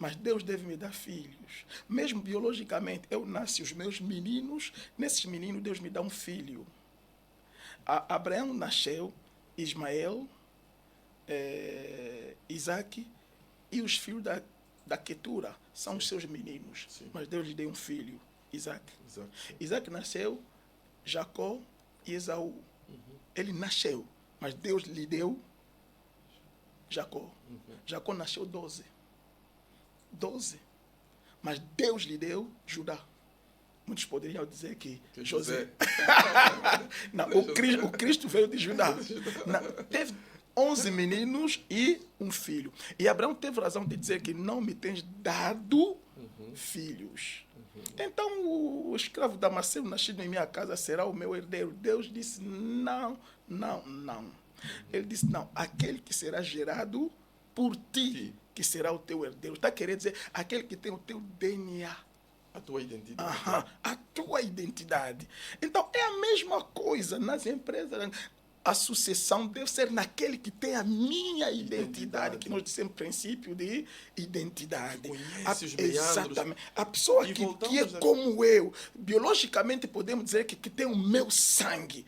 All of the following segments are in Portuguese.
mas Deus deve me dar filhos. Mesmo biologicamente, eu nasci os meus meninos, nesses meninos Deus me dá um filho. Abraão nasceu, Ismael, Isaac e os filhos da Quetura são os seus meninos. Sim. Mas Deus lhe deu um filho, Isaac. Isaac nasceu, Jacó e Esaú. Ele nasceu, mas Deus lhe deu Jacó. Jacó nasceu 12. Mas Deus lhe deu Judá. Muitos poderiam dizer que José. Não, o Cristo veio de Judá. Não, teve 11 meninos e um filho. E Abraão teve razão de dizer que não me tens dado filhos. Então o escravo Damasceno, nascido em minha casa, será o meu herdeiro. Deus disse não. Ele disse não, aquele que será gerado por ti, que será o teu herdeiro. Está querendo dizer aquele que tem o teu DNA. A tua identidade. A tua identidade. Então, é a mesma coisa nas empresas. A sucessão deve ser naquele que tem a minha identidade, que nós dissemos princípio de identidade. Conhece os exatamente. A pessoa que é como eu, biologicamente podemos dizer que tem o meu sangue,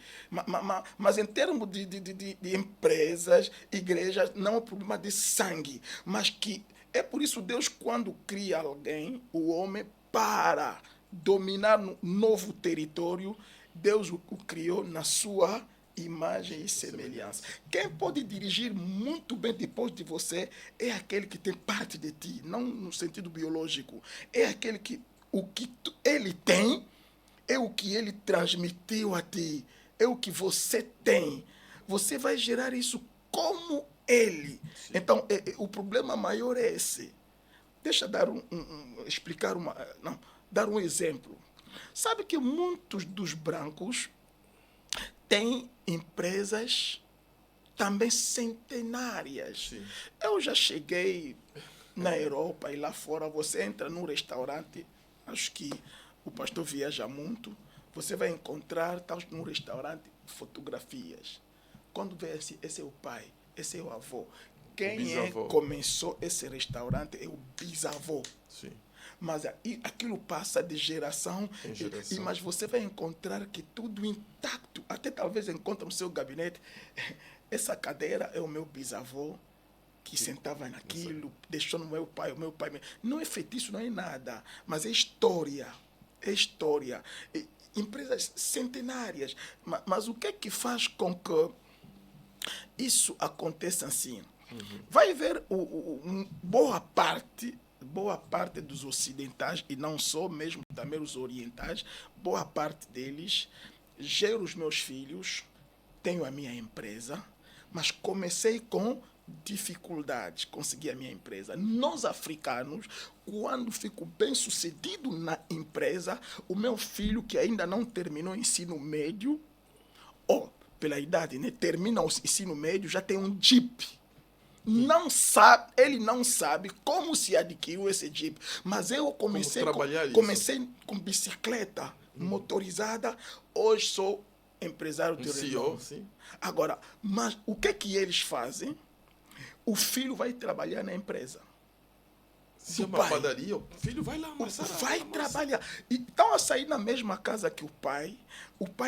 mas em termos de empresas, igrejas, não é um problema de sangue, mas que é por isso Deus, quando cria alguém, o homem, para dominar um novo território, Deus o criou na sua imagem e semelhança. Quem pode dirigir muito bem depois de você é aquele que tem parte de ti, não no sentido biológico. É aquele que o que ele tem é o que ele transmitiu a ti, é o que você tem. Você vai gerar isso como ele. Sim. Então, o problema maior é esse. Deixa dar dar um exemplo. Sabe que muitos dos brancos têm empresas também centenárias. Sim. Eu já cheguei na Europa e lá fora, você entra num restaurante, acho que o pastor viaja muito, você vai encontrar, num restaurante, fotografias. Quando vê assim, esse é o pai, esse é o avô. Quem começou esse restaurante é o bisavô. Sim. Mas aquilo passa de geração em geração. Mas você vai encontrar que tudo intacto, até talvez encontre no seu gabinete, essa cadeira é o meu bisavô que sentava naquilo, deixou no meu pai, o meu pai. Não é feitiço, não é nada, mas é história. É história. Empresas centenárias. Mas o que é que faz com que isso aconteça assim? Vai ver boa parte dos ocidentais, e não só, mesmo também os orientais, boa parte deles, gero os meus filhos, tenho a minha empresa, mas comecei com dificuldades, consegui a minha empresa. Nós, africanos, quando fico bem sucedido na empresa, o meu filho, que ainda não terminou o ensino médio, pela idade, né, termina o ensino médio, já tem um Jeep. Ele não sabe como se adquiriu esse Jeep, mas eu comecei com bicicleta motorizada, hoje sou empresário de CEO, sim. Agora, mas o que eles fazem? O filho vai trabalhar na empresa. Se é uma padaria, o filho vai lá amassar. Vai trabalhar. Então, a sair na mesma casa que o pai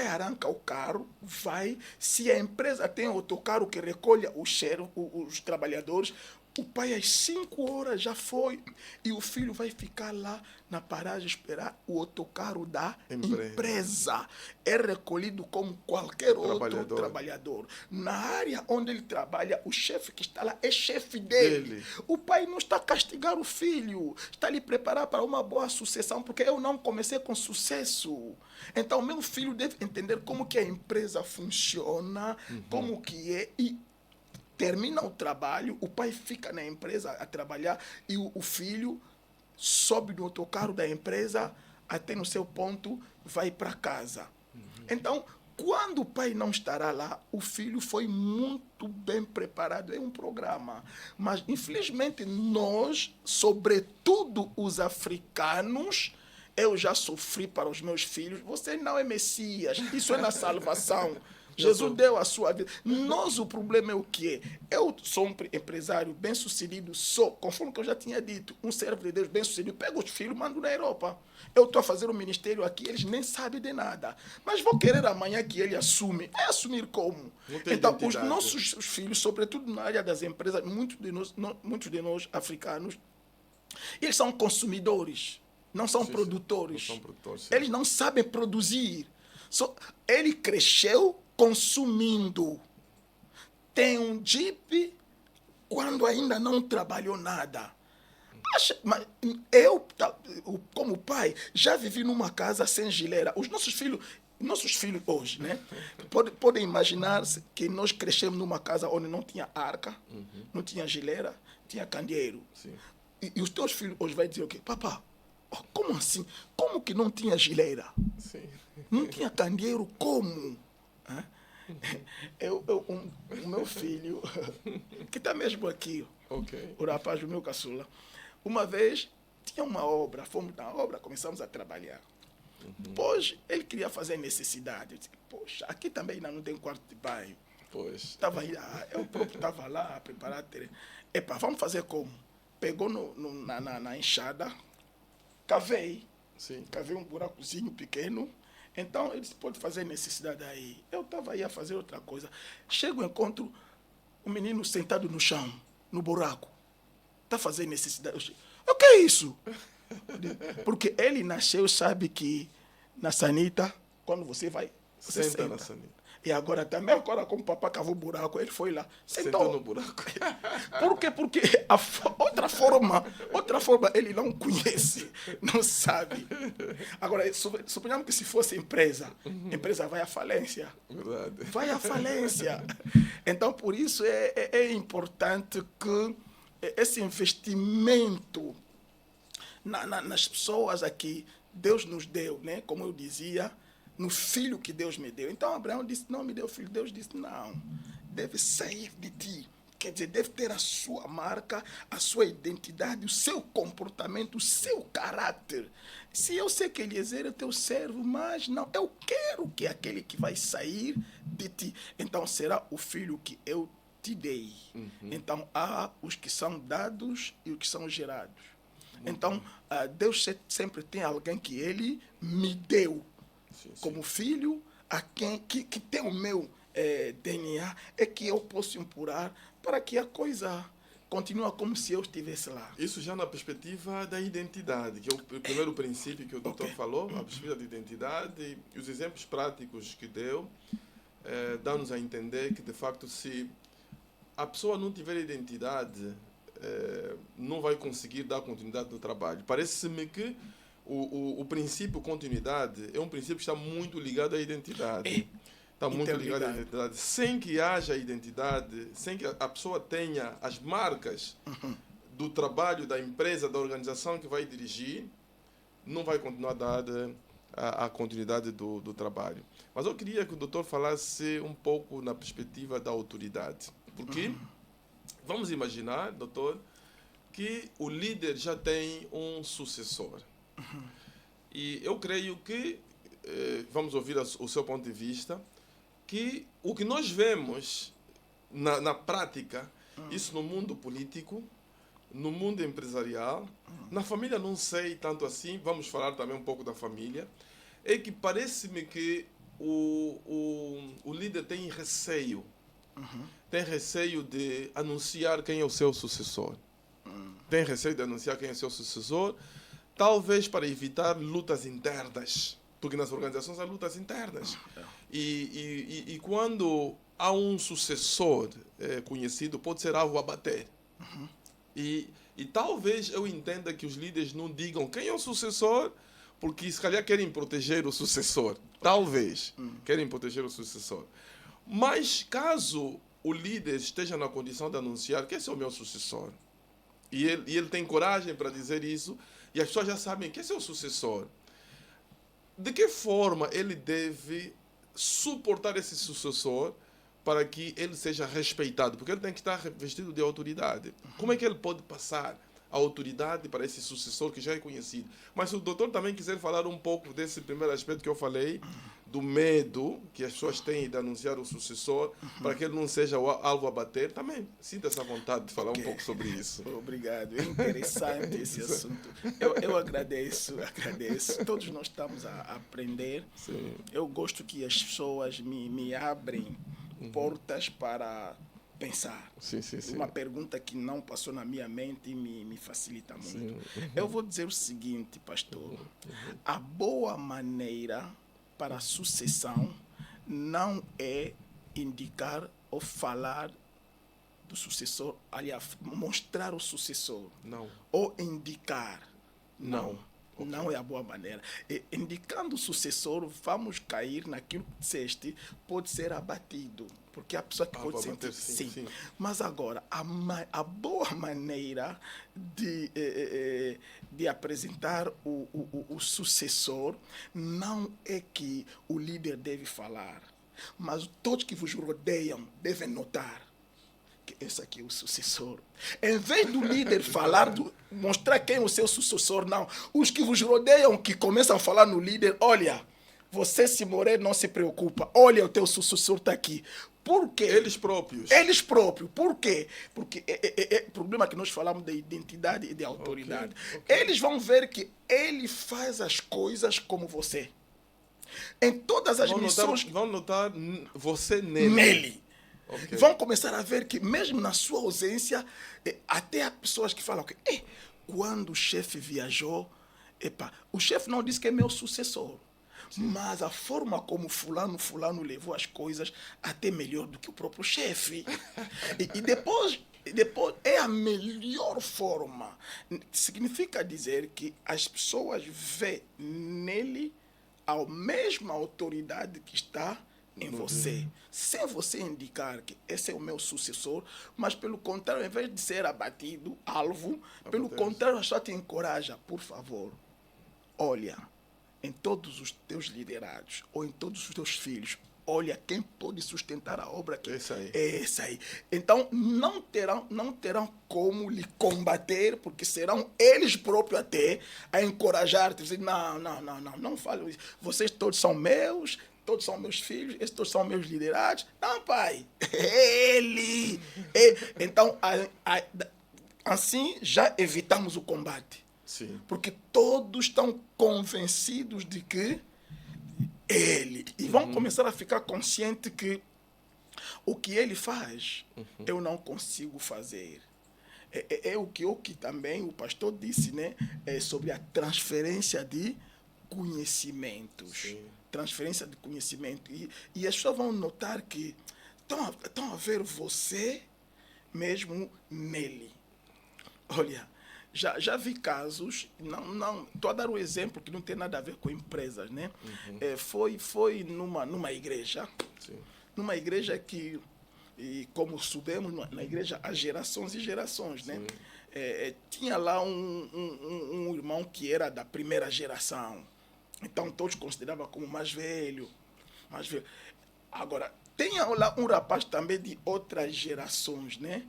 arranca o carro, vai. Se a empresa tem autocarro que recolhe os trabalhadores, o pai às 5 horas já foi. E o filho vai ficar lá na paragem esperar o autocarro da empresa. É recolhido como qualquer outro trabalhador. Na área onde ele trabalha, o chefe que está lá é chefe dele. O pai não está a castigar o filho, está a lhe preparar para uma boa sucessão, porque eu não comecei com sucesso. Então, meu filho deve entender como que a empresa funciona, como que é, e termina o trabalho, o pai fica na empresa a trabalhar e o filho sobe no autocarro da empresa até no seu ponto, vai para casa. Então, quando o pai não estará lá, o filho foi muito bem preparado. É um programa. Mas, infelizmente, nós, sobretudo os africanos, eu já sofri para os meus filhos. Você não é Messias, isso é na salvação. Jesus deu a sua vida. Nós, o problema é o quê? Eu sou um empresário bem-sucedido, conforme que eu já tinha dito, um servo de Deus bem-sucedido, pego os filhos, mando na Europa. Eu estou a fazer um ministério aqui, eles nem sabem de nada. Mas vou querer amanhã que ele assume. Vai assumir como? Então, os nossos filhos, sobretudo na área das empresas, muitos de nós africanos, eles são consumidores, não são produtores. Não são produtores, eles não sabem produzir. Ele cresceu consumindo. Tem um Jeep quando ainda não trabalhou nada. Mas eu, como pai, já vivi numa casa sem geleira. Os nossos filhos hoje, né? Podem imaginar que nós crescemos numa casa onde não tinha arca, não tinha geleira, tinha candeeiro. E os teus filhos hoje vão dizer o quê? Papá, como assim? Como que não tinha geleira? Sim. Não tinha candeeiro, como? O meu filho, que está mesmo aqui, o rapaz, o meu caçula, uma vez tinha uma obra, fomos na obra, começamos a trabalhar. Depois ele queria fazer necessidade. Eu disse, poxa, aqui também ainda não tem quarto de banho. Eu próprio estava lá a preparar. Epa, vamos fazer como? Pegou na enxada, cavei um buracozinho pequeno. Então, ele pode fazer necessidade aí. Eu estava aí a fazer outra coisa. Chego, encontro um menino sentado no chão, no buraco. Está fazendo necessidade. Eu digo, o que é isso? Porque ele nasceu, sabe que na sanita, quando você vai, você senta na sanita. E agora também, como o papai cavou o buraco, ele foi lá, sentou no buraco. Por quê? Porque outra forma ele não conhece, não sabe. Agora, suponhamos que se fosse empresa, a empresa vai à falência. Verdade. Vai à falência. Então, por isso é importante que esse investimento nas pessoas aqui, Deus nos deu, né? Como eu dizia, no filho que Deus me deu. Então Abraão disse, não me deu filho. Deus disse, não, deve sair de ti. Quer dizer, deve ter a sua marca, a sua identidade, o seu comportamento, o seu caráter. Se eu sei que Eliezer é teu servo, mas não, eu quero que aquele que vai sair de ti, então será o filho que eu te dei. Então há os que são dados e os que são gerados. Então Deus sempre tem alguém que ele me deu. Como filho, a quem que tem o meu DNA, é que eu posso impurar para que a coisa continue como se eu estivesse lá. Isso já na perspectiva da identidade, que é o primeiro princípio que o doutor falou, a perspectiva da identidade, e os exemplos práticos que deu, dão-nos a entender que, de facto, se a pessoa não tiver identidade, não vai conseguir dar continuidade no trabalho. Parece-me que o princípio continuidade é um princípio que está muito ligado à identidade. Está muito ligado à identidade. Sem que haja identidade, sem que a pessoa tenha as marcas do trabalho, da empresa, da organização que vai dirigir, não vai continuar a dar a continuidade do trabalho. Mas eu queria que o doutor falasse um pouco na perspectiva da autoridade. Porque vamos imaginar, doutor, que o líder já tem um sucessor. E eu creio que, vamos ouvir o seu ponto de vista, que o que nós vemos na prática, isso no mundo político, no mundo empresarial, na família não sei tanto assim, vamos falar também um pouco da família, é que parece-me que o líder tem receio. Tem receio de anunciar quem é o seu sucessor. Tem receio de anunciar quem é o seu sucessor, talvez para evitar lutas internas, porque nas organizações há lutas internas. E quando há um sucessor conhecido, pode ser alvo a bater. E talvez eu entenda que os líderes não digam quem é o sucessor, porque se calhar querem proteger o sucessor. Talvez querem proteger o sucessor. Mas caso o líder esteja na condição de anunciar que esse é o meu sucessor, e ele tem coragem para dizer isso, e as pessoas já sabem que esse é o sucessor, de que forma ele deve suportar esse sucessor para que ele seja respeitado? Porque ele tem que estar revestido de autoridade. Como é que ele pode passar a autoridade para esse sucessor que já é conhecido? Mas se o doutor também quiser falar um pouco desse primeiro aspecto que eu falei, do medo que as pessoas têm de anunciar o sucessor, para que ele não seja o alvo a bater, também sinta essa vontade de falar um pouco sobre isso. Obrigado. É interessante esse assunto. Eu agradeço. Todos nós estamos a aprender. Sim. Eu gosto que as pessoas me abrem portas para pensar. Sim. Uma pergunta que não passou na minha mente me facilita muito. Sim. Eu vou dizer o seguinte, pastor. A boa maneira para a sucessão não é indicar ou falar do sucessor, aliás, mostrar o sucessor. Não. Ou indicar. Não. Okay. Não é a boa maneira. Indicando o sucessor, vamos cair naquilo que disseste, pode ser abatido. Porque a pessoa que pode sentir. Sim. Mas agora, a boa maneira de apresentar o sucessor não é que o líder deve falar, mas todos que vos rodeiam devem notar que esse aqui é o sucessor. Em vez do líder falar, mostrar quem é o seu sucessor, não. Os que vos rodeiam, que começam a falar no líder, olha, você se morrer não se preocupa, olha, o teu sucessor está aqui. Por quê? Eles próprios. Por quê? Porque o problema é que nós falamos de identidade e de autoridade. Okay. Eles vão ver que ele faz as coisas como você. Em todas as missões... Vão notar você nele. Nele. Okay. Vão começar a ver que mesmo na sua ausência, até há pessoas que falam que quando o chefe viajou, o chefe não disse que é meu sucessor. Sim. Mas a forma como fulano levou as coisas até melhor do que o próprio chefe. e depois é a melhor forma. Significa dizer que as pessoas veem nele a mesma autoridade que está em você, sem você indicar que esse é o meu sucessor, mas pelo contrário, em vez de ser abatido, alvo, pelo contrário, só te encoraja, por favor, olha, em todos os teus liderados, ou em todos os teus filhos, olha quem pode sustentar a obra que é esse aí. Então, não terão como lhe combater, porque serão eles próprios até a encorajar-te, dizer, não fale isso, vocês todos são meus, todos são meus filhos, esses todos são meus liderados. Não, pai, ele. Então, assim já evitamos o combate. Sim. Porque todos estão convencidos de que ele. E vão começar a ficar conscientes que o que ele faz, eu não consigo fazer. É o que também o pastor disse, né? Sobre a transferência de conhecimentos. Sim. Transferência de conhecimento. E as pessoas vão notar que estão a ver você mesmo nele. Olha, já vi casos, estou a dar um exemplo que não tem nada a ver com empresas, né? Foi numa igreja. Sim. Numa igreja que, e como sabemos, na igreja há gerações e gerações, né? Tinha lá um irmão que era da primeira geração. Então, todos consideravam como mais velho. Agora, tinha lá um rapaz também de outras gerações, né?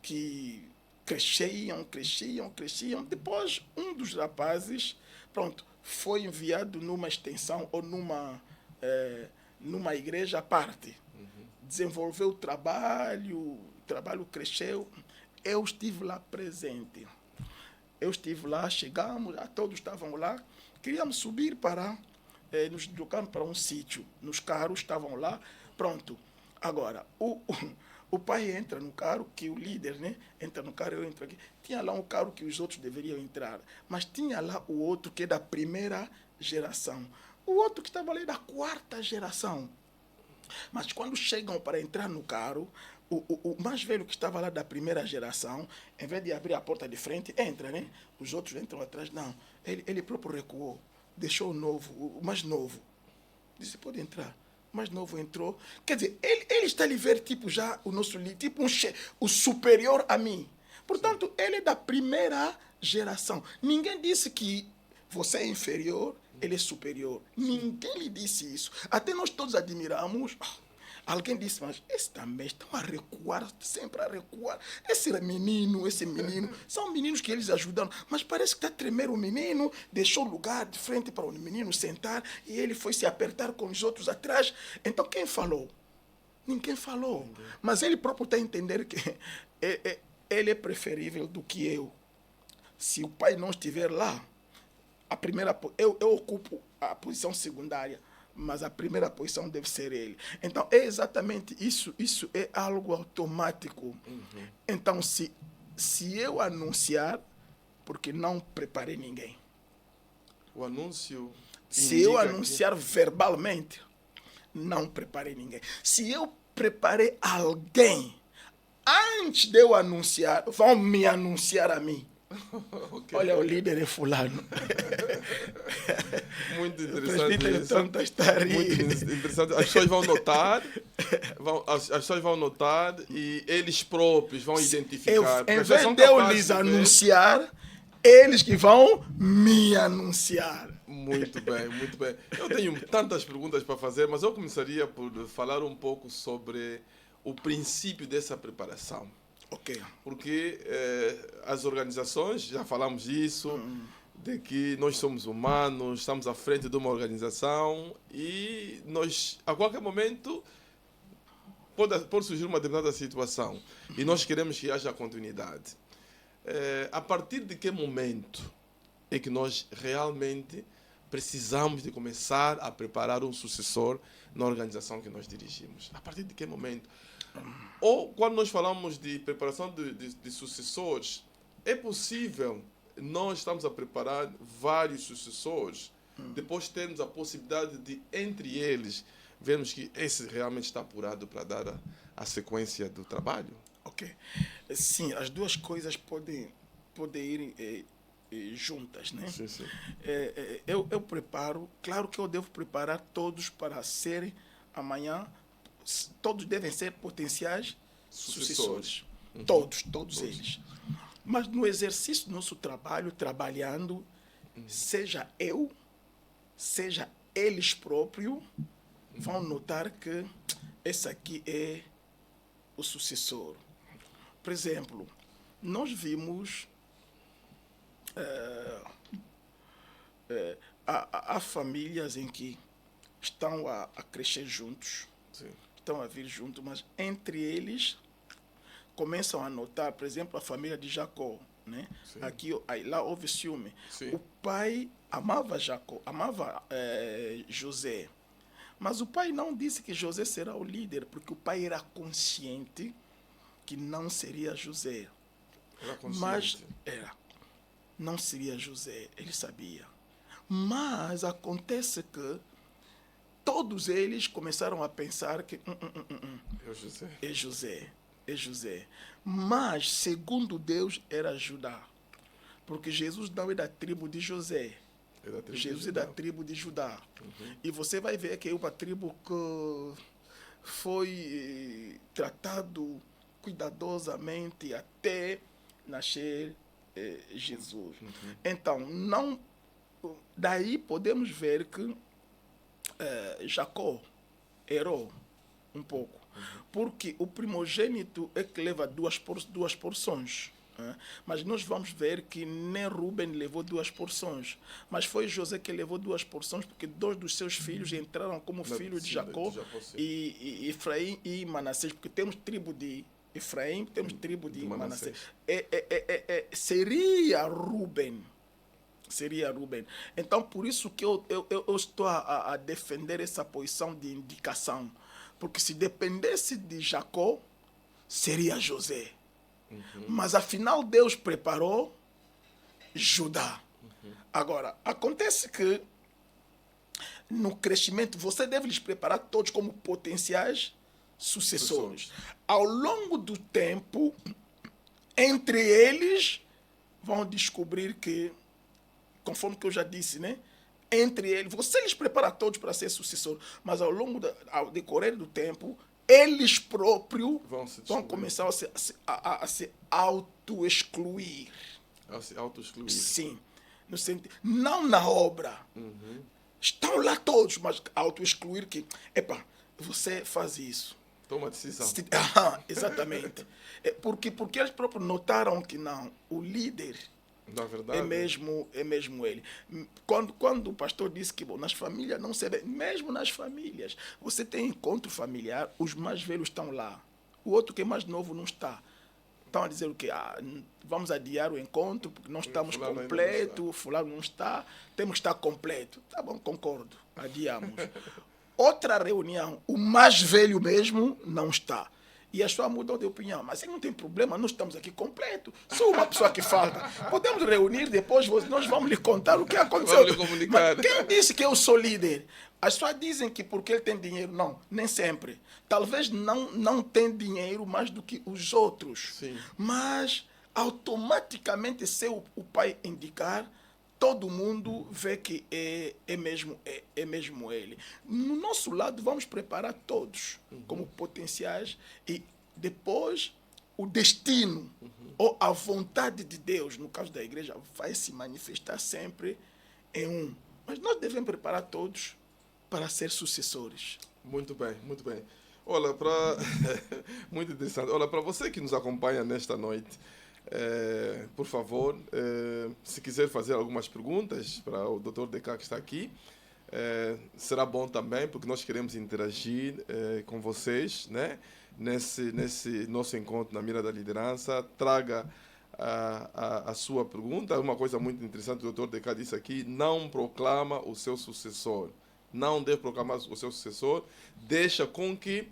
Que cresciam. Depois, um dos rapazes, foi enviado numa extensão ou numa igreja à parte. Desenvolveu o trabalho cresceu. Eu estive lá presente. Chegamos, todos estavam lá. Queríamos subir para nos deslocarmos para um sítio. Nos carros estavam lá, pronto. Agora, o pai entra no carro, que o líder, né, entra no carro, eu entro aqui. Tinha lá um carro que os outros deveriam entrar, mas tinha lá o outro que é da primeira geração. O outro que estava ali da quarta geração. Mas quando chegam para entrar no carro, o mais velho que estava lá da primeira geração, em vez de abrir a porta de frente, entra, né? Os outros entram atrás. Não, ele próprio recuou, deixou o mais novo. Disse, pode entrar. O mais novo entrou. Quer dizer, ele está ali ver, tipo, já o nosso líder, tipo o superior a mim. Portanto, ele é da primeira geração. Ninguém disse que você é inferior, ele é superior. Ninguém lhe disse isso. Até nós todos admiramos Alguém disse, mas esse também estão a recuar, sempre a recuar. Esse menino, são meninos que eles ajudaram, mas parece que está a tremer o menino, deixou o lugar de frente para o menino sentar e ele foi se apertar com os outros atrás. Então quem falou? Ninguém falou. Mas ele próprio está a entender que ele é preferível do que eu. Se o pai não estiver lá, eu ocupo a posição secundária, mas a primeira posição deve ser ele. Então, é exatamente isso. Isso é algo automático. Então, se eu anunciar, porque não preparei ninguém. O anúncio. Se eu anunciar verbalmente, não preparei ninguém. Se eu preparei alguém, antes de eu anunciar, vão me anunciar a mim. Okay. Olha, o líder é fulano. Muito interessante isso. Muito interessante. As pessoas vão notar, as pessoas vão notar e eles próprios vão identificar. Em vez de eu lhes anunciar, eles que vão me anunciar. Muito bem, muito bem. Eu tenho tantas perguntas para fazer, mas eu começaria por falar um pouco sobre o princípio dessa preparação. Okay. Porque as organizações, já falamos disso, de que nós somos humanos, estamos à frente de uma organização e nós, a qualquer momento, pode surgir uma determinada situação e nós queremos que haja continuidade. A partir de que momento é que nós realmente precisamos de começar a preparar um sucessor na organização que nós dirigimos? A partir de que momento? Ou quando nós falamos de preparação de sucessores, é possível nós estamos a preparar vários sucessores, depois termos a possibilidade de, entre eles, vermos que esse realmente está apurado para dar a sequência do trabalho? Ok. Sim, as duas coisas podem ir juntas, né? Sim, sim. Eu preparo, claro que eu devo preparar todos para serem amanhã. Todos devem ser potenciais sucessores. Todos eles. Mas no exercício do nosso trabalho, trabalhando, seja eu, seja eles próprios, vão notar que esse aqui é o sucessor. Por exemplo, nós vimos há famílias em que estão a crescer juntos. Sim. Estão a vir juntos, mas entre eles começam a notar, por exemplo, a família de Jacó, né? Lá houve ciúme. Sim. O pai amava Jacó, amava José, mas o pai não disse que José será o líder, porque o pai era consciente que não seria José. Era consciente. Mas não seria José, ele sabia. Mas acontece que todos eles começaram a pensar que é José. Mas, segundo Deus, era Judá. Porque Jesus não é da tribo de José. Jesus é da tribo de Judá. E você vai ver que é uma tribo que foi tratado cuidadosamente até nascer Jesus. Então, daí podemos ver que Jacó errou um pouco, porque o primogênito é que leva duas porções, mas nós vamos ver que nem Rúben levou 2 porções, mas foi José que levou 2 porções, porque 2 dos seus filhos entraram como filhos de Jacó, e Efraim e Manassés, porque temos tribo de Efraim, temos tribo de Manassés. Seria Rúben. Então, por isso que eu estou a defender essa posição de indicação. Porque se dependesse de Jacó, seria José. Mas, afinal, Deus preparou Judá. Agora, acontece que no crescimento, você deve lhes preparar todos como potenciais sucessores. Ao longo do tempo, entre eles, vão descobrir que, conforme que eu já disse, né? Entre eles, você lhes prepara todos para ser sucessor, mas ao decorrer do tempo, eles próprios vão começar a se auto-excluir. A se auto-excluir. Sim. Não na obra. Estão lá todos, mas auto-excluir que, você faz isso, Toma decisão. Exatamente. Porque eles próprios notaram que não, o líder Na verdade, é mesmo ele. Quando o pastor disse que bom, nas famílias não se vê, mesmo nas famílias, você tem encontro familiar, os mais velhos estão lá, o outro que é mais novo não está. Estão a dizer o quê? Vamos adiar o encontro porque não estamos completos, fulano não está, temos que estar completo. Tá bom, concordo, adiamos. Outra reunião, o mais velho mesmo não está. E a pessoa mudou de opinião. Mas não tem problema, nós estamos aqui completo. Só uma pessoa que falta. Podemos reunir depois, nós vamos lhe contar o que aconteceu. Vamos lhe comunicar. Mas quem disse que eu sou líder? As pessoas dizem que porque ele tem dinheiro. Não, nem sempre. Talvez não tem dinheiro mais do que os outros. Sim. Mas automaticamente, se o pai indicar, todo mundo vê que é mesmo ele. No nosso lado, vamos preparar todos como potenciais e depois o destino ou a vontade de Deus, no caso da igreja, vai se manifestar sempre em um. Mas nós devemos preparar todos para ser sucessores. Muito bem, muito bem. Olha, muito interessante. Olha, para você que nos acompanha nesta noite, por favor, se quiser fazer algumas perguntas para o Dr. DK que está aqui, será bom também, porque nós queremos interagir com vocês, né? Nesse nosso encontro na Mira da Liderança. Traga a sua pergunta. Uma coisa muito interessante, o Dr. DK disse aqui: não proclama o seu sucessor. Não deve proclamar o seu sucessor. Deixa com que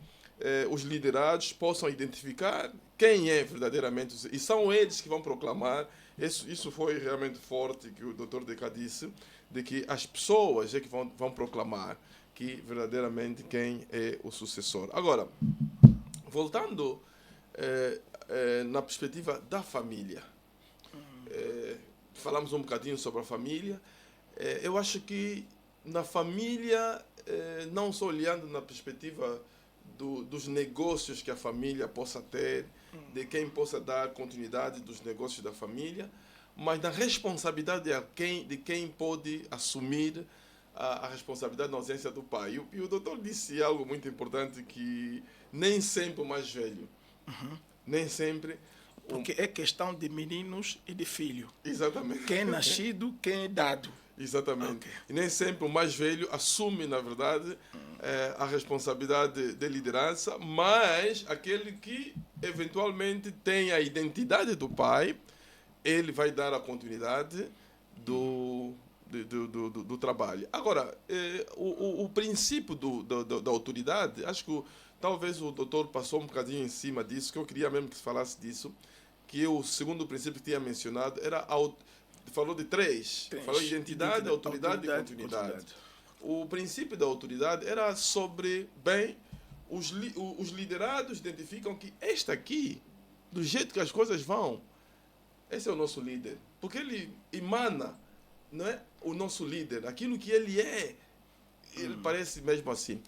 os liderados possam identificar quem é verdadeiramente, e são eles que vão proclamar. Isso foi realmente forte que o Dr. DK disse, de que as pessoas é que vão proclamar que verdadeiramente quem é o sucessor. Agora, voltando na perspectiva da família, falamos um bocadinho sobre a família. Eu acho que na família, não só olhando na perspectiva dos negócios que a família possa ter, de quem possa dar continuidade dos negócios da família, mas na responsabilidade de quem pode assumir a responsabilidade na ausência do pai. E o doutor disse algo muito importante, que nem sempre o mais velho, nem sempre... Porque é questão de meninos e de filho. Exatamente. Quem é nascido, quem é dado. Exatamente. Okay. E nem sempre o mais velho assume, na verdade, a responsabilidade de liderança, mas aquele que eventualmente tem a identidade do pai, ele vai dar a continuidade do trabalho. Agora, o princípio da autoridade, acho que talvez o doutor passou um bocadinho em cima disso, que eu queria mesmo que se falasse disso, que o segundo princípio que tinha mencionado era falou de três. Falou identidade, autoridade e continuidade. O princípio da autoridade era sobre, os liderados identificam que este aqui, do jeito que as coisas vão, esse é o nosso líder. Porque ele emana, não é, o nosso líder, aquilo que ele é, ele parece mesmo assim.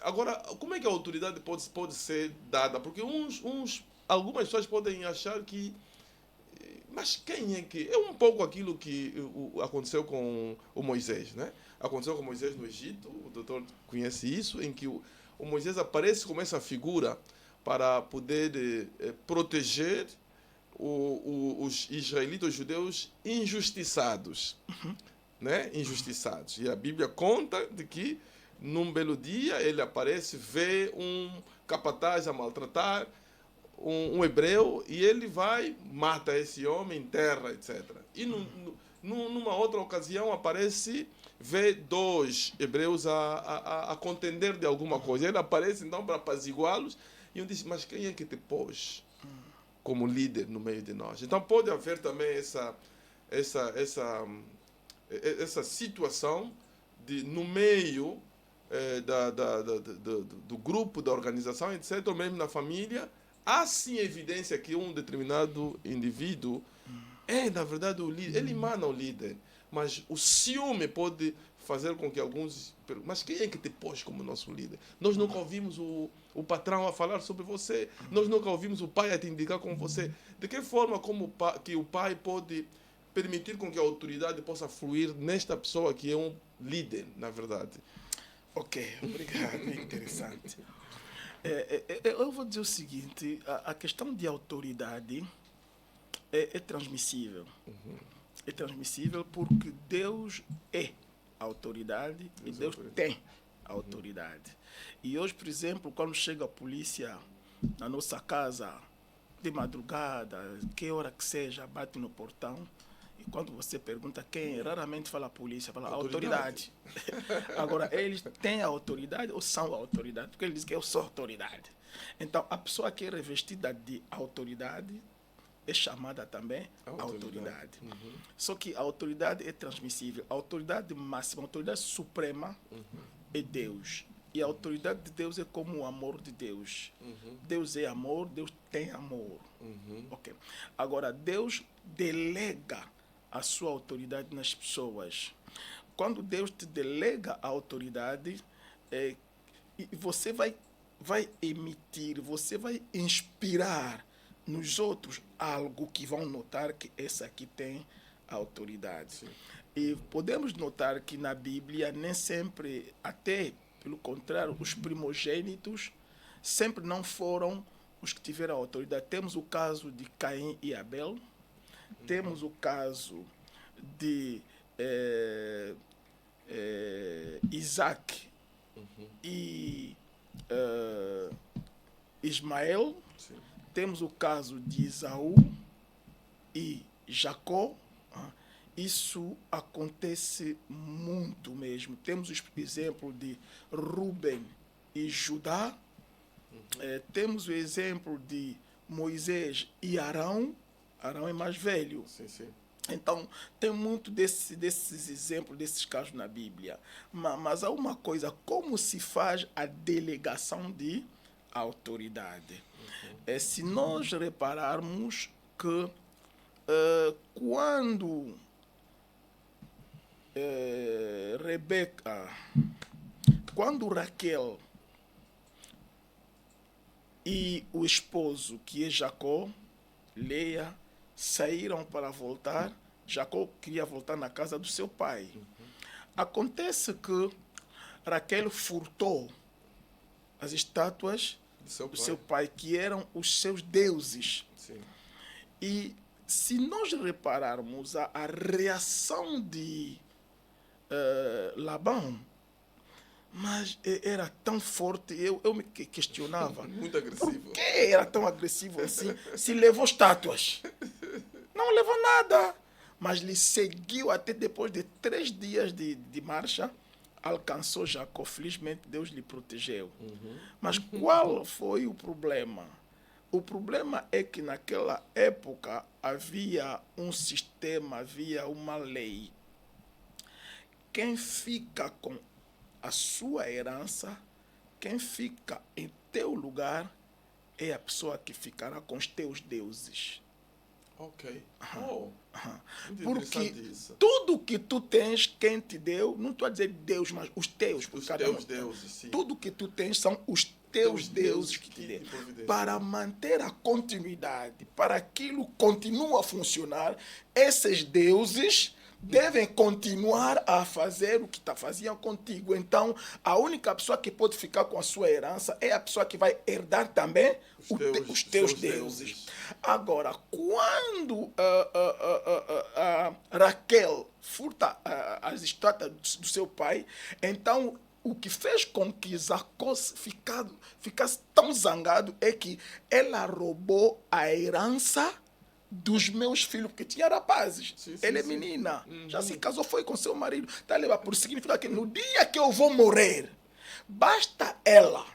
Agora, como é que a autoridade pode ser dada? Porque algumas pessoas podem achar que, mas quem é que... É um pouco aquilo que aconteceu com o Moisés, né? Aconteceu com Moisés no Egito, o doutor conhece isso, em que o Moisés aparece como essa figura para poder proteger os israelitas, os judeus injustiçados, né? Injustiçados. E a Bíblia conta de que, num belo dia, ele aparece, vê um capataz a maltratar um hebreu, e ele vai, mata esse homem, enterra, etc. E numa outra ocasião aparece, vê dois hebreus a contender de alguma coisa. Ele aparece então para apaziguá-los, e um diz: mas quem é que te pôs como líder no meio de nós? Então pode haver também essa situação de, no meio do grupo, da organização, etc., ou mesmo na família, há sim evidência que um determinado indivíduo é, na verdade, o líder. Ele emana o líder, mas o ciúme pode fazer com que alguns... Mas quem é que te pôs como nosso líder? Nós nunca ouvimos o patrão a falar sobre você. Nós nunca ouvimos o pai a te indicar como você. De que forma que o pai pode permitir com que a autoridade possa fluir nesta pessoa que é um líder, na verdade? Ok, obrigado. É interessante. Eu vou dizer o seguinte, a questão de autoridade é transmissível. É transmissível porque Deus é a autoridade e Deus tem a autoridade. E hoje, por exemplo, quando chega a polícia na nossa casa, de madrugada, que hora que seja, bate no portão, e quando você pergunta quem, raramente fala a polícia, fala a autoridade. Agora, eles têm a autoridade ou são a autoridade? Porque eles dizem que eu sou autoridade. Então, a pessoa que é revestida de autoridade é chamada também autoridade. Só que a autoridade é transmissível. A autoridade máxima, a autoridade suprema é Deus. E a autoridade de Deus é como o amor de Deus. Deus é amor, Deus tem amor. Okay. Agora, Deus delega a sua autoridade nas pessoas. Quando Deus te delega a autoridade, você vai emitir, você vai inspirar nos outros algo que vão notar que esse aqui tem autoridade. Sim. E podemos notar que na Bíblia nem sempre, até pelo contrário, os primogênitos sempre não foram os que tiveram autoridade. Temos o caso de Caim e Abel, temos o caso de Isaac e Ismael. Sim. Temos o caso de Esaú e Jacó. Isso acontece muito mesmo. Temos o exemplo de Ruben e Judá. Temos o exemplo de Moisés e Arão. Arão é mais velho. Sim, sim. Então, tem muito desses exemplos, desses casos na Bíblia. Mas há uma coisa, como se faz a delegação de autoridade? Se nós repararmos que quando quando Raquel e o esposo, que é Jacó, Leia, saíram para voltar, Jacó queria voltar na casa do seu pai. Acontece que Raquel furtou as estátuas do seu pai, que eram os seus deuses. Sim. E se nós repararmos a reação de Labão, mas era tão forte, eu me questionava. Muito agressivo. Por que era tão agressivo assim? Se levou estátuas. Não levou nada. Mas lhe seguiu até depois de 3 dias de marcha, alcançou Jacó. Felizmente, Deus lhe protegeu. Mas qual foi o problema? O problema é que naquela época havia um sistema, havia uma lei. Quem fica com a sua herança, quem fica em teu lugar, é a pessoa que ficará com os teus deuses. Ok. Porque tudo que tu tens, quem te deu, não estou a dizer Deus, mas os teus. Os teus deuses, sim. Tudo que tu tens são os teus deuses que te deu. Para manter a continuidade, para aquilo continuar a funcionar, esses deuses devem continuar a fazer o que faziam contigo. Então, a única pessoa que pode ficar com a sua herança é a pessoa que vai herdar também os teus deuses. Agora, quando Raquel furta as estátuas do seu pai, então o que fez com que Jacó ficasse tão zangado é que ela roubou a herança dos meus filhos, porque tinha rapazes. Sim, ela é menina, já se casou, foi com seu marido. Tá, por significar que no dia que eu vou morrer, basta ela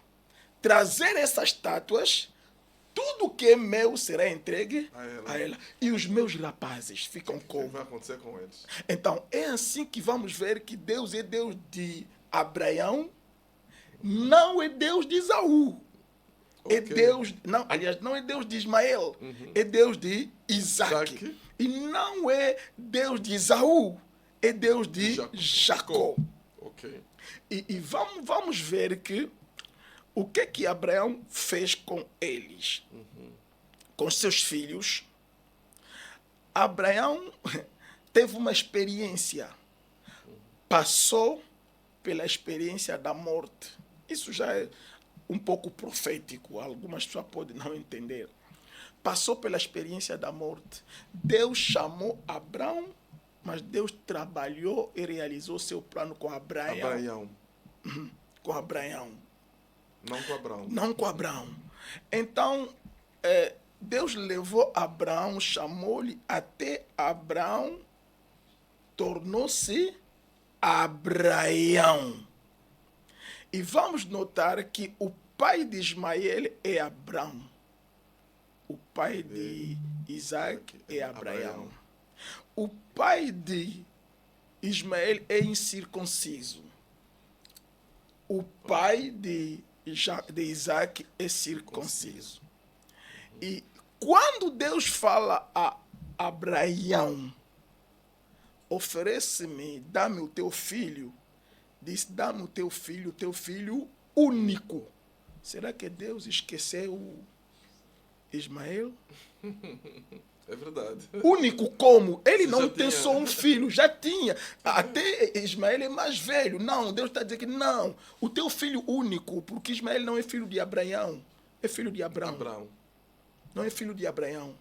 trazer essas estátuas, tudo que é meu será entregue a ela. E os meus rapazes ficam com... O que vai acontecer com eles? Então, é assim que vamos ver que Deus é Deus de Abraão, não é Deus de Esaú. É Deus, não, aliás, não é Deus de Ismael, é Deus de Isaac. E não é Deus de Esaú, é Deus de Jacó. Okay. E vamos ver que o que Abraão fez com eles, com seus filhos. Abraão teve uma experiência, passou pela experiência da morte. Isso já é um pouco profético, algumas pessoas podem não entender. Passou pela experiência da morte. Deus chamou Abraão, mas Deus trabalhou e realizou seu plano com Abraão. Com Abraão. Não com Abraão. Não com Abraão. Então, Deus levou Abraão, chamou-lhe até Abraão, tornou-se Abraão. E vamos notar que o pai de Ismael é Abraão. O pai de Isaac é Abraão. O pai de Ismael é incircunciso. O pai de Isaac é circunciso. E quando Deus fala a Abraão, oferece-me, dá-me o teu filho, diz, dá-me o teu filho único. Será que Deus esqueceu Ismael? É verdade. Único como? Ele Você não tem só um filho, já tinha. Até Ismael é mais velho. Não, Deus está dizendo que não. O teu filho único, porque Ismael não é filho de Abraão, é filho de Abraão. Não é filho de Abraão.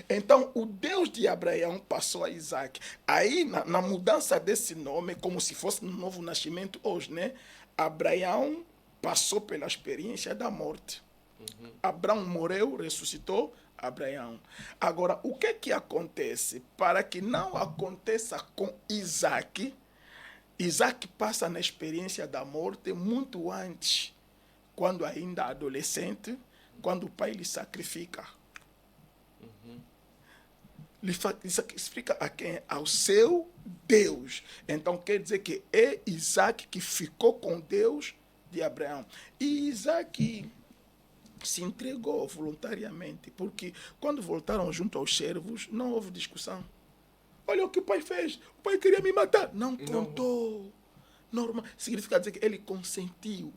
Então, o Deus de Abraão passou a Isaac. Aí, na mudança desse nome, como se fosse um novo nascimento hoje, né? Abraão passou pela experiência da morte. Abraão morreu, ressuscitou Abraão. Agora, o que acontece? Para que não aconteça com Isaac, Isaac passa na experiência da morte muito antes, quando ainda adolescente, quando o pai lhe sacrifica. Lhe sacrifica a quem? Ao seu Deus. Então quer dizer que é Isaac que ficou com Deus de Abraão. E Isaac se entregou voluntariamente, porque quando voltaram junto aos servos, não houve discussão. Olha o que o pai fez. O pai queria me matar. Não contou. Normal. Significa dizer que ele consentiu.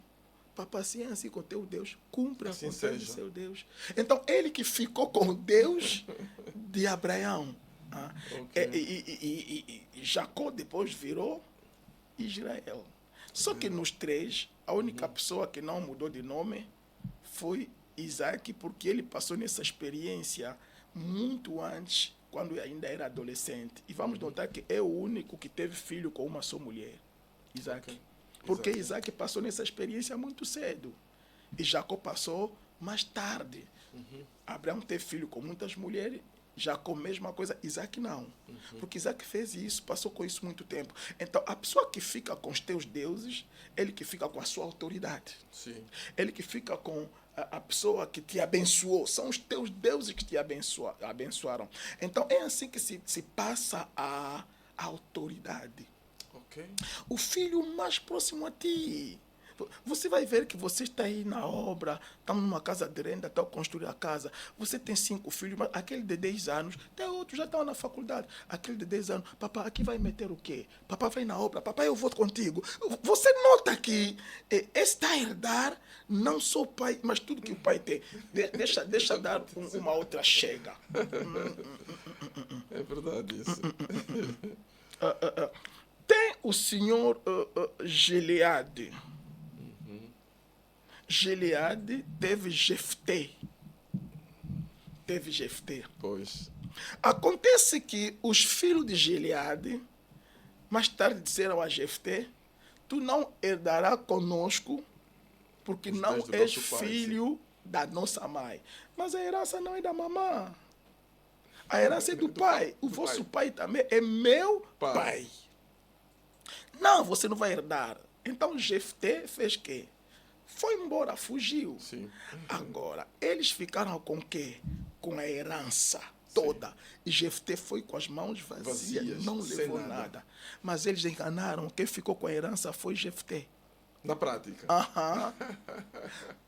Papai, assim é assim com teu Deus. Cumpra assim a vontade do seja. seu Deus. Então, ele que ficou com Deus de Abraão. E Jacó depois virou Israel. Só que nos três, a única pessoa que não mudou de nome foi Isaac, porque ele passou nessa experiência muito antes, quando ainda era adolescente. E vamos notar que é o único que teve filho com uma só mulher, Isaac. Porque Isaac passou nessa experiência muito cedo. E Jacó passou mais tarde. Abraão teve filho com muitas mulheres, Jacó mesma coisa, Isaac não. Porque Isaac fez isso, passou com isso muito tempo. Então, a pessoa que fica com os teus deuses, ele que fica com a sua autoridade. Sim. Ele que fica com a pessoa que te abençoou. São os teus deuses que te abençoaram. Então, é assim que se passa a autoridade. Ok. O filho mais próximo a ti. Você vai ver que você está aí na obra, está numa casa de renda, está a construir a casa. Você tem 5 filhos, mas aquele de 10 anos, até outros já estão na faculdade. Aquele de 10 anos, papai, aqui vai meter o quê? Papai vai na obra, papai, eu vou contigo. Você nota que esse está a herdar não só o pai, mas tudo que o pai tem. Deixa dar uma outra chega. É verdade isso. Tem o senhor Gileade. Gileade teve Jefté. Pois. Acontece que os filhos de Gileade, mais tarde disseram a Jefté, tu não herdarás conosco, porque não és filho da nossa mãe. Mas a herança não é da mamãe. A herança é do pai. O vosso pai também é meu pai. Não, você não vai herdar. Então Jefté fez o quê? Foi embora, fugiu. Sim. Agora, eles ficaram com o quê? Com a herança toda. Sim. E Jefté foi com as mãos vazias, não levou nada. Mas eles enganaram. Quem ficou com a herança foi Jefté. Na prática.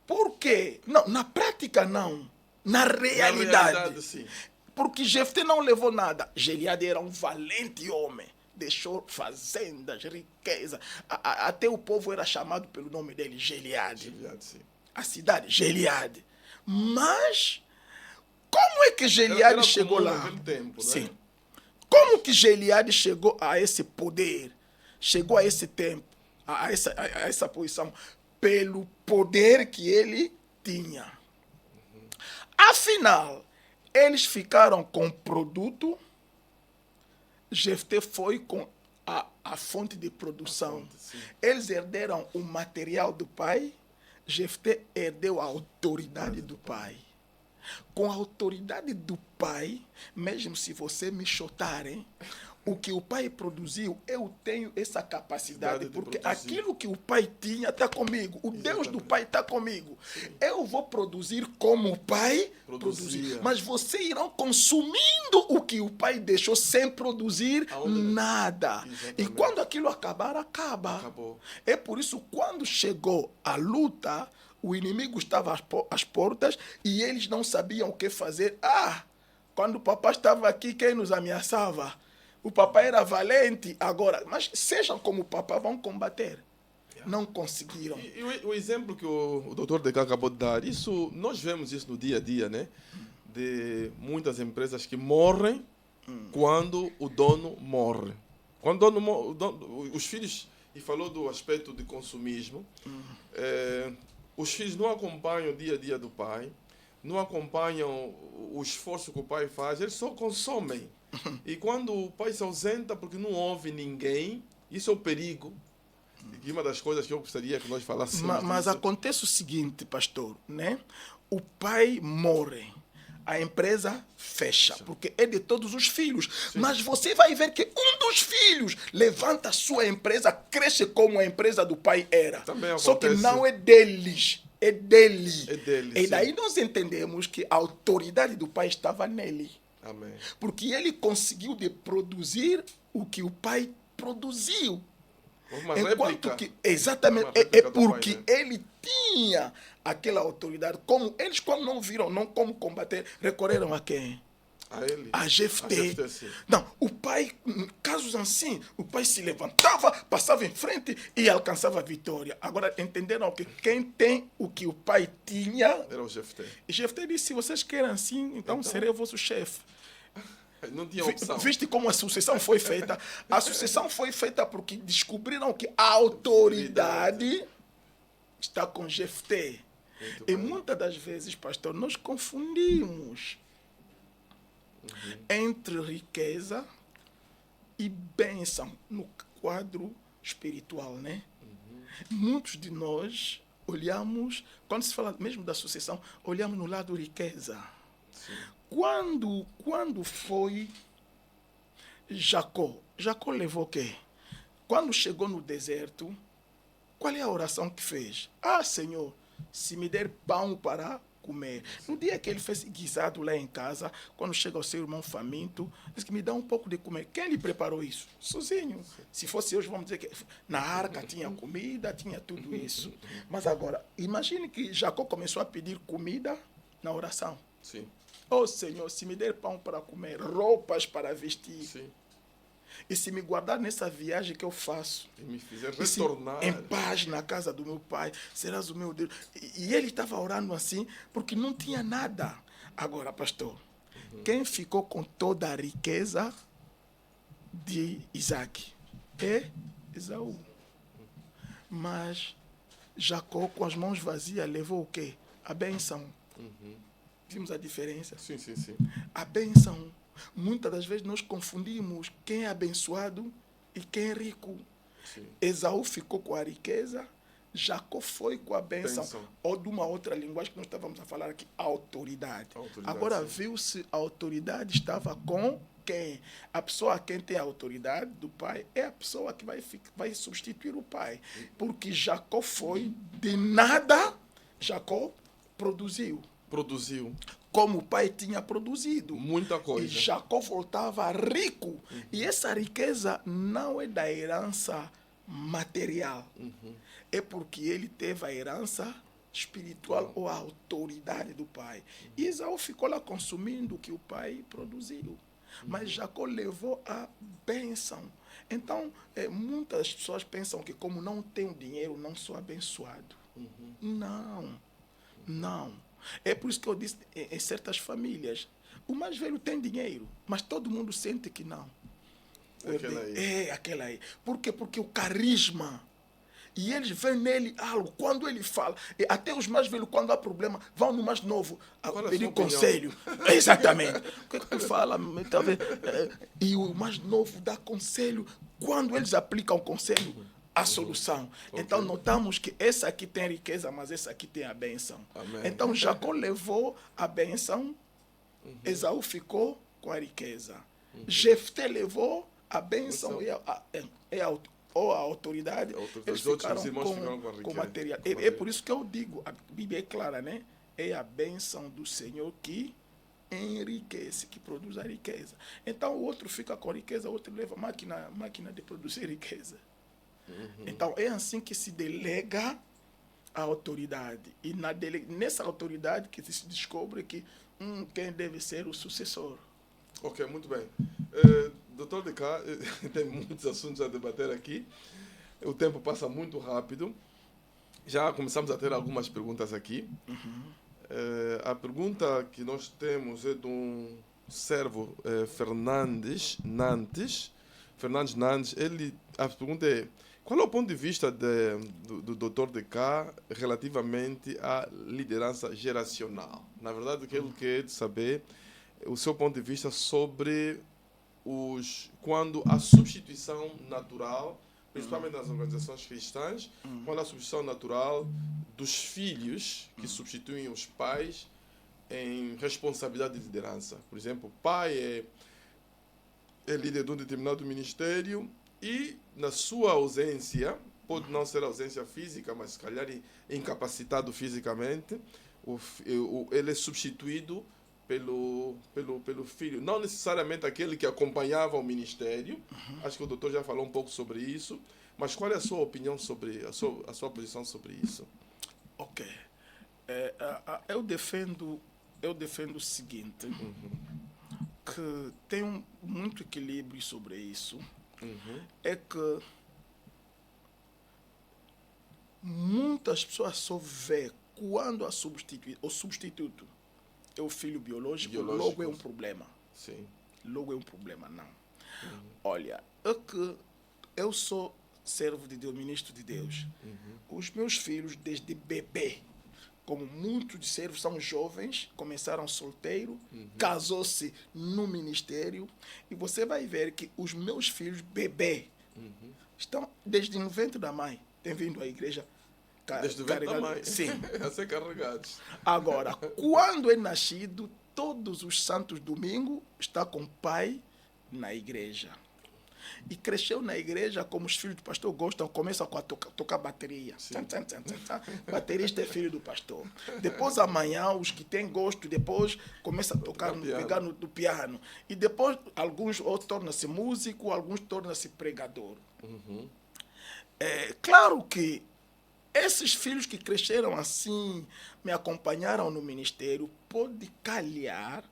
Por quê? Não, na prática não. Na realidade sim. Porque Jefté não levou nada. Gileade era um valente homem. Deixou fazendas, riqueza. Até o povo era chamado pelo nome dele, Gileade. Sim. A cidade, Gileade. Mas, como é que Gileade chegou lá? Naquele tempo, né? Sim. Como que Gileade chegou a esse poder? Chegou a esse tempo, a essa posição? pelo poder que ele tinha. Afinal, eles ficaram com o produto, Jefté foi com a fonte de produção. Eles herderam o material do pai, Jefté herdeu a autoridade do pai. Com a autoridade do pai, mesmo se você me chutarem, o que o pai produziu, eu tenho essa capacidade, porque aquilo que o pai tinha está comigo. O Deus do pai está comigo. Sim. Eu vou produzir como o pai produzia. Mas vocês irão consumindo o que o pai deixou sem produzir nada. Exatamente. E quando aquilo acabar, acaba. Acabou. É por isso, quando chegou a luta, o inimigo estava às portas e eles não sabiam o que fazer. Quando o papai estava aqui, quem nos ameaçava? O papai era valente, agora, mas sejam como o papai, vão combater. Não conseguiram. E o exemplo que o doutor Degas acabou de dar, isso, nós vemos isso no dia a dia, né? De muitas empresas que morrem quando o dono morre. Quando o dono, os filhos, e falou do aspecto de consumismo, os filhos não acompanham o dia a dia do pai, não acompanham o esforço que o pai faz, eles só consomem. E quando o pai se ausenta porque não ouve ninguém, isso é o perigo. E uma das coisas que eu gostaria que nós falássemos. Mas acontece o seguinte, pastor, né? O pai morre, a empresa fecha, porque é de todos os filhos. Sim. Mas você vai ver que um dos filhos levanta a sua empresa, cresce como a empresa do pai era. Também acontece. Só que não é deles, é dele. É dele, e daí nós entendemos que a autoridade do pai estava nele. Amém. Porque ele conseguiu de produzir o que o pai produziu. Uma réplica. Exatamente, é porque pai, né? Ele tinha aquela autoridade. Como eles, quando não viram, não como combater, recorreram a quem? A ele. A Jefté. Não, o pai, casos assim, o pai se levantava, passava em frente e alcançava a vitória. Agora entenderam que quem tem o que o pai tinha era o Jefté. E Jefté disse: se vocês querem assim, então serei o vosso chefe. Não tinha opção. Viste como a sucessão foi feita? A sucessão foi feita porque descobriram que a autoridade está com Jefté. E muitas das vezes, pastor, nós confundimos entre riqueza e bênção no quadro espiritual, né? Muitos de nós olhamos, quando se fala mesmo da sucessão, olhamos no lado riqueza. Sim. Quando foi Jacó levou o quê? Quando chegou no deserto, qual é a oração que fez? Senhor, se me der pão para comer. No dia que ele fez guisado lá em casa, quando chega o seu irmão faminto, diz que me dá um pouco de comer. Quem lhe preparou isso? Sozinho. Se fosse hoje, vamos dizer que na arca tinha comida, tinha tudo isso. Mas agora, imagine que Jacó começou a pedir comida na oração. Sim. Senhor, se me der pão para comer, roupas para vestir. Sim. E se me guardar nessa viagem que eu faço. E me fizer retornar. Em paz na casa do meu pai, serás o meu Deus. E ele estava orando assim, porque não tinha nada. Agora, pastor, quem ficou com toda a riqueza de Isaac é Esaú. Mas Jacó, com as mãos vazias, levou o quê? A bênção. Vimos a diferença? Sim. A bênção. Muitas das vezes nós confundimos quem é abençoado e quem é rico. Sim. Esaú ficou com a riqueza, Jacó foi com a bênção. Ou de uma outra linguagem que nós estávamos a falar aqui, autoridade. Agora viu-se a autoridade estava com quem? A pessoa a quem tem a autoridade do pai é a pessoa que vai substituir o pai. Porque Jacó foi de nada, Jacó produziu. Como o pai tinha produzido. Muita coisa. E Jacó voltava rico. E essa riqueza não é da herança material. É porque ele teve a herança espiritual ou a autoridade do pai. E Esaú ficou lá consumindo o que o pai produziu. Mas Jacó levou a bênção. Então, muitas pessoas pensam que como não tenho dinheiro, não sou abençoado. Não. É por isso que eu disse, em certas famílias, o mais velho tem dinheiro, mas todo mundo sente que não. Aquela aí. É aquela aí. Por quê? Porque o carisma E eles veem nele algo. Quando ele fala, e até os mais velhos, quando há problema, vão no mais novo a Qual é a pedir sua opinião? conselho. Exatamente. O que é que tu fala? Talvez, e o mais novo dá conselho. Quando eles aplicam o conselho, a solução. Então notamos que essa aqui tem riqueza, mas essa aqui tem a bênção. Amém. Então Jacó levou a bênção, Esaú ficou com a riqueza. Jefté levou a bênção ou a autoridade, eles Os outros ficaram irmãos ficaram com a com riqueza. material. É por isso que eu digo, a Bíblia é clara, né? É a bênção do Senhor que enriquece, que produz a riqueza. Então o outro fica com a riqueza, o outro leva a máquina de produzir riqueza. Então é assim que se delega a autoridade. E nessa autoridade que se descobre que quem deve ser o sucessor. Ok, muito bem. Doutor de Cá, tem muitos assuntos a debater aqui. O tempo passa muito rápido. Já começamos a ter algumas perguntas aqui. A pergunta que nós temos é de um servo, Fernandes Nantes. A pergunta é: qual é o ponto de vista do Dr. de Cá relativamente à liderança geracional? Na verdade, o que ele quer saber é o seu ponto de vista sobre quando a substituição natural, principalmente nas organizações cristãs, quando a substituição natural dos filhos que substituem os pais em responsabilidade de liderança. Por exemplo, o pai é líder de um determinado ministério e, na sua ausência, pode não ser ausência física, mas se calhar incapacitado fisicamente, ele é substituído pelo filho. Não necessariamente aquele que acompanhava o ministério. Acho que o doutor já falou um pouco sobre isso. Mas qual é a sua opinião sobre, a sua posição sobre isso? Ok. Eu defendo o seguinte, que tem muito equilíbrio sobre isso. É que muitas pessoas só vê quando o substituto é o filho biológico, logo é um problema. Sim. Logo é um problema, não. Olha, eu sou servo de Deus, ministro de Deus. Os meus filhos, desde bebê, como muitos de servos são jovens, começaram solteiro, casou-se no ministério, e você vai ver que os meus filhos, bebê, estão desde no ventre da mãe, têm vindo à igreja. Desde o ventre da mãe. Sim. A ser carregados. Agora, quando é nascido, todos os santos domingos está com o pai na igreja. E cresceu na igreja, como os filhos do pastor gostam, começam a tocar bateria. Baterista é filho do pastor. Depois, amanhã, os que têm gosto, depois começam a pegar no piano. E depois, alguns tornam-se músico, alguns tornam-se pregador. É claro que esses filhos que cresceram assim, me acompanharam no ministério, pode calhar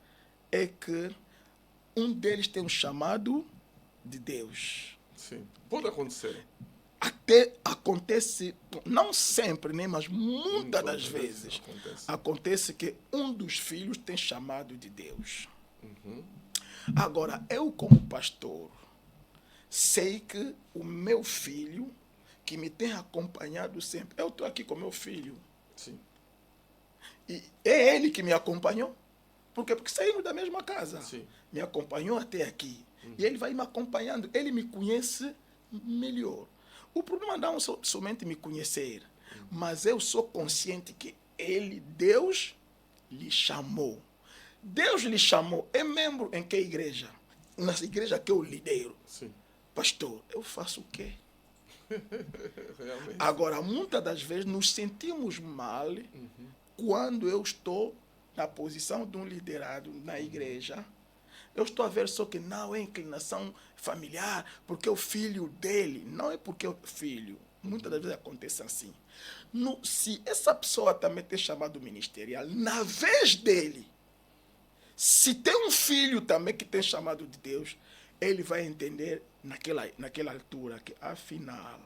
é que um deles tem um chamado de Deus. Sim, pode acontecer. Até acontece, não sempre, né, mas muitas das vezes, acontece que um dos filhos tem chamado de Deus. Agora, eu como pastor, sei que o meu filho, que me tem acompanhado sempre, eu estou aqui com meu filho. Sim. E é ele que me acompanhou. Por quê? Porque saímos da mesma casa. Sim. Me acompanhou até aqui. E ele vai me acompanhando. Ele me conhece melhor. O problema não é somente me conhecer, mas eu sou consciente que Deus lhe chamou. Deus lhe chamou. É membro em que igreja? Na igreja que eu lidero. Sim. Pastor, eu faço o quê? Realmente. Agora, muitas das vezes nos sentimos mal quando eu estou na posição de um liderado na igreja. Eu estou a ver só que não é inclinação familiar, porque o filho dele, não é porque o filho. Muitas das vezes acontece assim. Se essa pessoa também tem chamado ministerial, na vez dele, se tem um filho também que tem chamado de Deus, ele vai entender naquela altura que, afinal,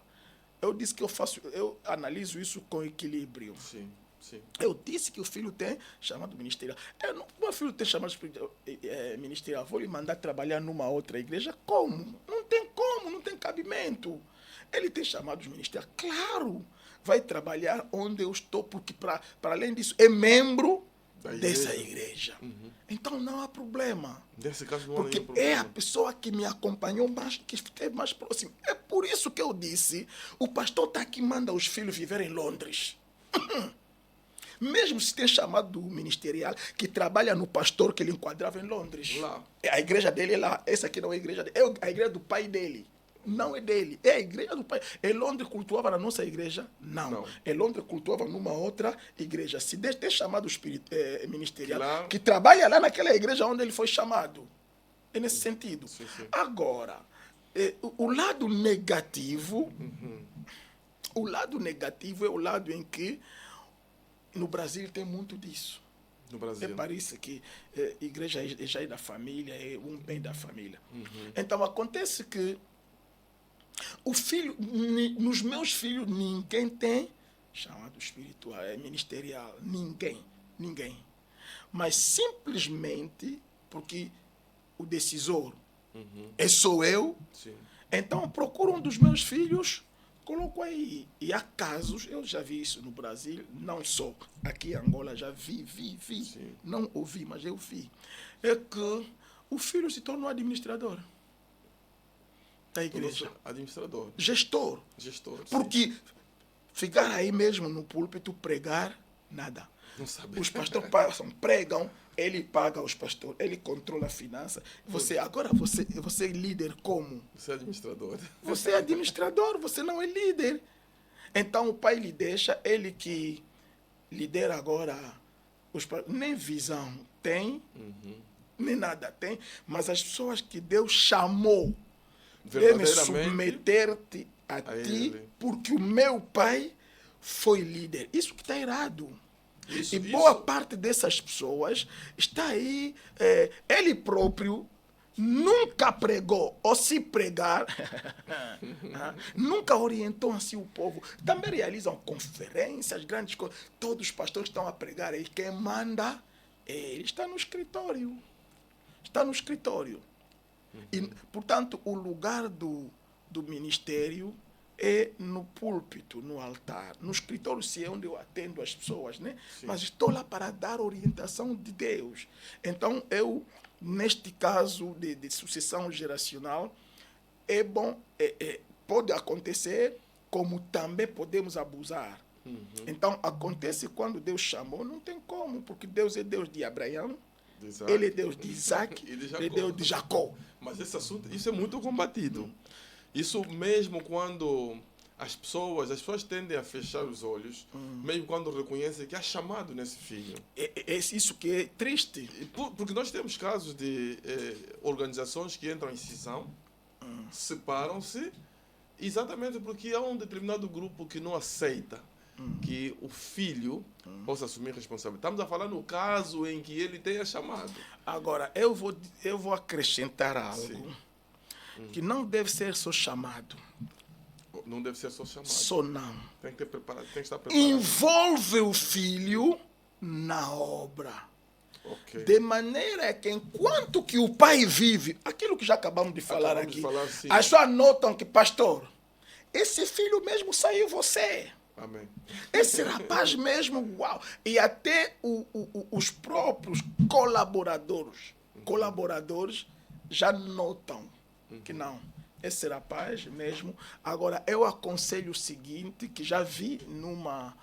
eu disse que eu analiso isso com equilíbrio. Sim, sim. Eu disse que o filho tem chamado ministerial. Meu filho tem chamado ministerial. Vou lhe mandar trabalhar numa outra igreja? Como? Não tem cabimento. Ele tem chamados ministérios. Claro, vai trabalhar onde eu estou, porque, para além disso, é membro dessa igreja. Então, não há problema. Nesse caso, não há Porque nenhum problema. é a pessoa que me acompanhou mais, que esteve mais próximo. É por isso que eu disse, o pastor está aqui, manda os filhos viver em Londres. Mesmo se tem chamado ministerial, que trabalha no pastor que ele enquadrava em Londres. Lá. A igreja dele é lá. Essa aqui não é a igreja dele. É a igreja do pai dele. Não é dele. É a igreja do pai. Em Londres cultuava na nossa igreja? Não. Em Londres cultuava numa outra igreja. Se tem chamado ministerial, Claro. que trabalha lá naquela igreja onde ele foi chamado. É nesse sentido. Sim. Agora, o lado negativo, o lado negativo é o lado em que no Brasil tem muito disso. No Brasil. Parece que igreja já é da família, é um bem da família. Então acontece que o filho, nos meus filhos, ninguém tem chamado espiritual, ministerial. Ninguém. Mas simplesmente porque o decisor sou eu, Sim. então procuro um dos meus filhos, coloco aí. E há casos, eu já vi isso no Brasil, não só aqui em Angola, já vi. Sim. Não ouvi, mas eu vi. É que o filho se torna um administrador da igreja. Administrador. Gestor. Gestor. Porque ficar aí mesmo no púlpito, pregar, nada. Não sabe. Os pastores passam, pregam, ele paga os pastores, ele controla a finança. Agora você é líder como? Você é administrador. Você é administrador, você não é líder. Então o pai lhe deixa, ele que lidera agora, nem visão tem, nem nada tem, mas as pessoas que Deus chamou devem submeter-te a ti, ele. porque o meu pai foi líder. Isso que está errado. Boa parte dessas pessoas está aí, ele próprio nunca pregou, ou se pregar, nunca orientou assim o povo. Também realizam conferências, grandes coisas. Todos os pastores estão a pregar aí. Quem manda, ele está no escritório. E, portanto, o lugar do ministério é no púlpito, no altar. No escritório, se é onde eu atendo as pessoas, né? Sim. Mas estou lá para dar orientação de Deus. Então, eu, neste caso de sucessão geracional, é bom, pode acontecer, como também podemos abusar. Então, acontece quando Deus chamou, não tem como, porque Deus é Deus de Abraão, ele é Deus de Isaac, ele é Deus de Jacó. Mas esse assunto, isso é muito combatido. Isso mesmo quando as pessoas tendem a fechar os olhos, mesmo quando reconhecem que há chamado nesse filho. É isso que é triste. Porque nós temos casos de organizações que entram em cisão, separam-se, exatamente porque há um determinado grupo que não aceita que o filho possa assumir responsabilidade. Estamos a falar no caso em que ele tenha chamado. Agora, eu vou acrescentar algo que não deve ser só chamado. Não deve ser só chamado. Só não. Tem que estar preparado. Envolve o filho na obra. Okay. De maneira que enquanto que o pai vive, aquilo que já acabamos de falar aqui, as pessoas notam que, pastor, esse filho mesmo saiu você. Amém. Esse rapaz mesmo, uau. E até os próprios colaboradores já notam que não. Esse rapaz mesmo. Agora, eu aconselho o seguinte, que já vi numa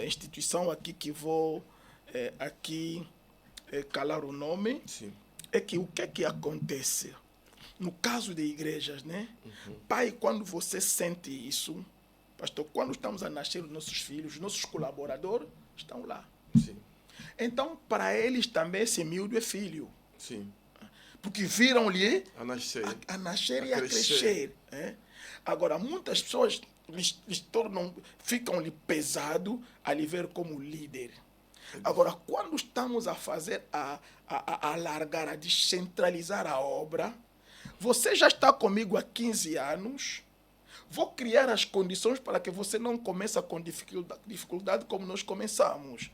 instituição aqui, que vou aqui calar o nome, Sim. é que o que é que acontece? No caso de igrejas, né? Pai, quando você sente isso, pastor, quando estamos a nascer os nossos filhos, os nossos colaboradores estão lá. Sim. Então, para eles também esse miúdo é filho. Sim. Porque viram-lhe a nascer e a crescer. Agora, muitas pessoas ficam-lhe pesado a lhe ver como líder. Agora, quando estamos a fazer, a alargar, a descentralizar a obra, você já está comigo há 15 anos, vou criar as condições para que você não comece com dificuldade como nós começamos.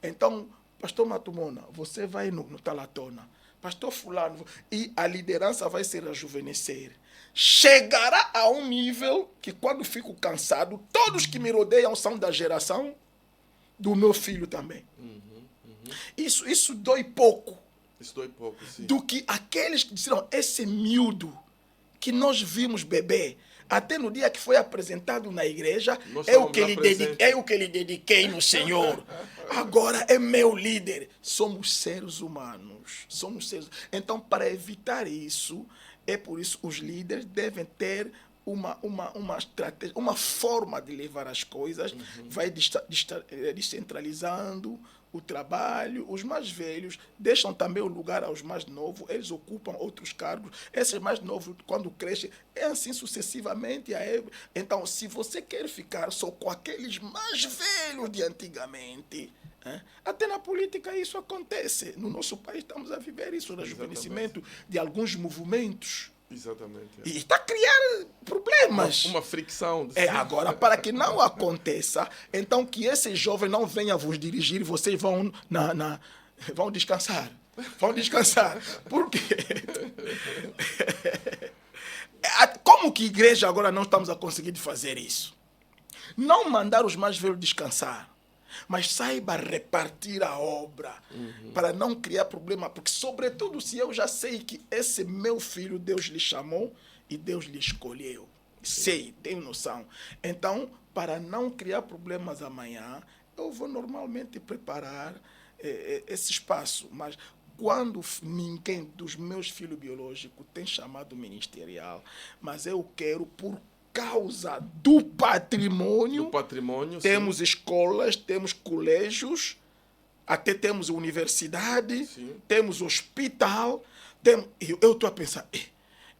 Então, pastor Matumona, você vai no Talatona. Pastor fulano, e a liderança vai se rejuvenescer. chegará a um nível que quando fico cansado, todos que me rodeiam são da geração do meu filho também. Isso dói pouco. Isso dói pouco, sim. Do que aqueles que disseram, esse miúdo que nós vimos bebê, até no dia que foi apresentado na igreja, é o que lhe dediquei no Senhor. Agora é meu líder. Somos seres humanos. Então, para evitar isso, é por isso que os líderes devem ter uma estratégia, uma forma de levar as coisas, vai descentralizando o trabalho. Os mais velhos deixam também o lugar aos mais novos, eles ocupam outros cargos, esses mais novos, quando crescem, é assim sucessivamente. Então, se você quer ficar só com aqueles mais velhos de antigamente, até na política isso acontece. No nosso país estamos a viver isso, o rejuvenescimento de alguns movimentos. Exatamente. E está a criar problemas. Uma fricção. Agora, para que não aconteça, então que esse jovem não venha vos dirigir, vocês vão vão descansar. Vão descansar. Por quê? Como que igreja agora não estamos a conseguir fazer isso? Não mandar os mais velhos descansar, mas saiba repartir a obra para não criar problema, porque sobretudo se eu já sei que esse meu filho Deus lhe chamou e Deus lhe escolheu, sei, tenho noção, então para não criar problemas amanhã, eu vou normalmente preparar esse espaço, mas quando ninguém dos meus filhos biológicos tem chamado ministerial, mas eu quero por causa do patrimônio, temos escolas, temos colégios, até temos universidade, temos hospital. Eu estou a pensar,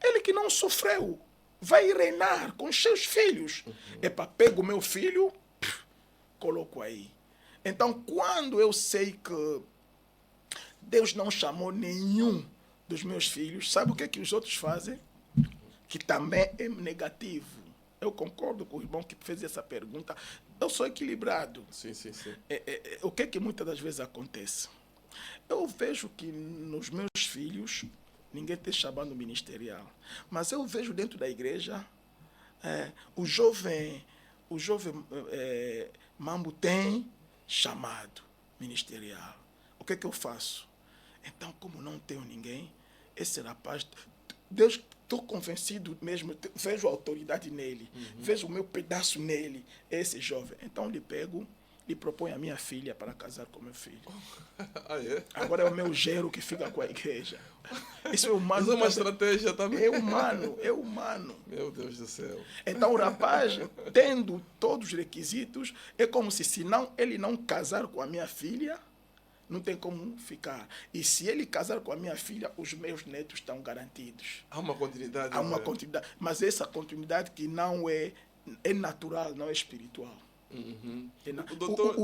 ele que não sofreu, vai reinar com os seus filhos. Pego o meu filho, coloco aí. Então, quando eu sei que Deus não chamou nenhum dos meus filhos, sabe o que os outros fazem? Que também é negativo. Eu concordo com o irmão que fez essa pergunta. Eu sou equilibrado. Sim. O que muitas das vezes acontece? Eu vejo que nos meus filhos, ninguém tem chamado ministerial. Mas eu vejo dentro da igreja, o jovem Mambo tem chamado ministerial. O que eu faço? Então, como não tenho ninguém, esse rapaz, Deus, estou convencido mesmo, vejo a autoridade nele, vejo o meu pedaço nele, esse jovem. Então, lhe pego e proponho a minha filha para casar com meu filho. Agora é o meu genro que fica com a igreja. Isso é humano. Isso é uma estratégia também. É humano. Meu Deus do céu. Então, o rapaz, tendo todos os requisitos, é como se não, ele não casar com a minha filha, não tem como ficar. E se ele casar com a minha filha, os meus netos estão garantidos. Há uma continuidade. Há uma continuidade. Mas essa continuidade que não é natural, não é espiritual.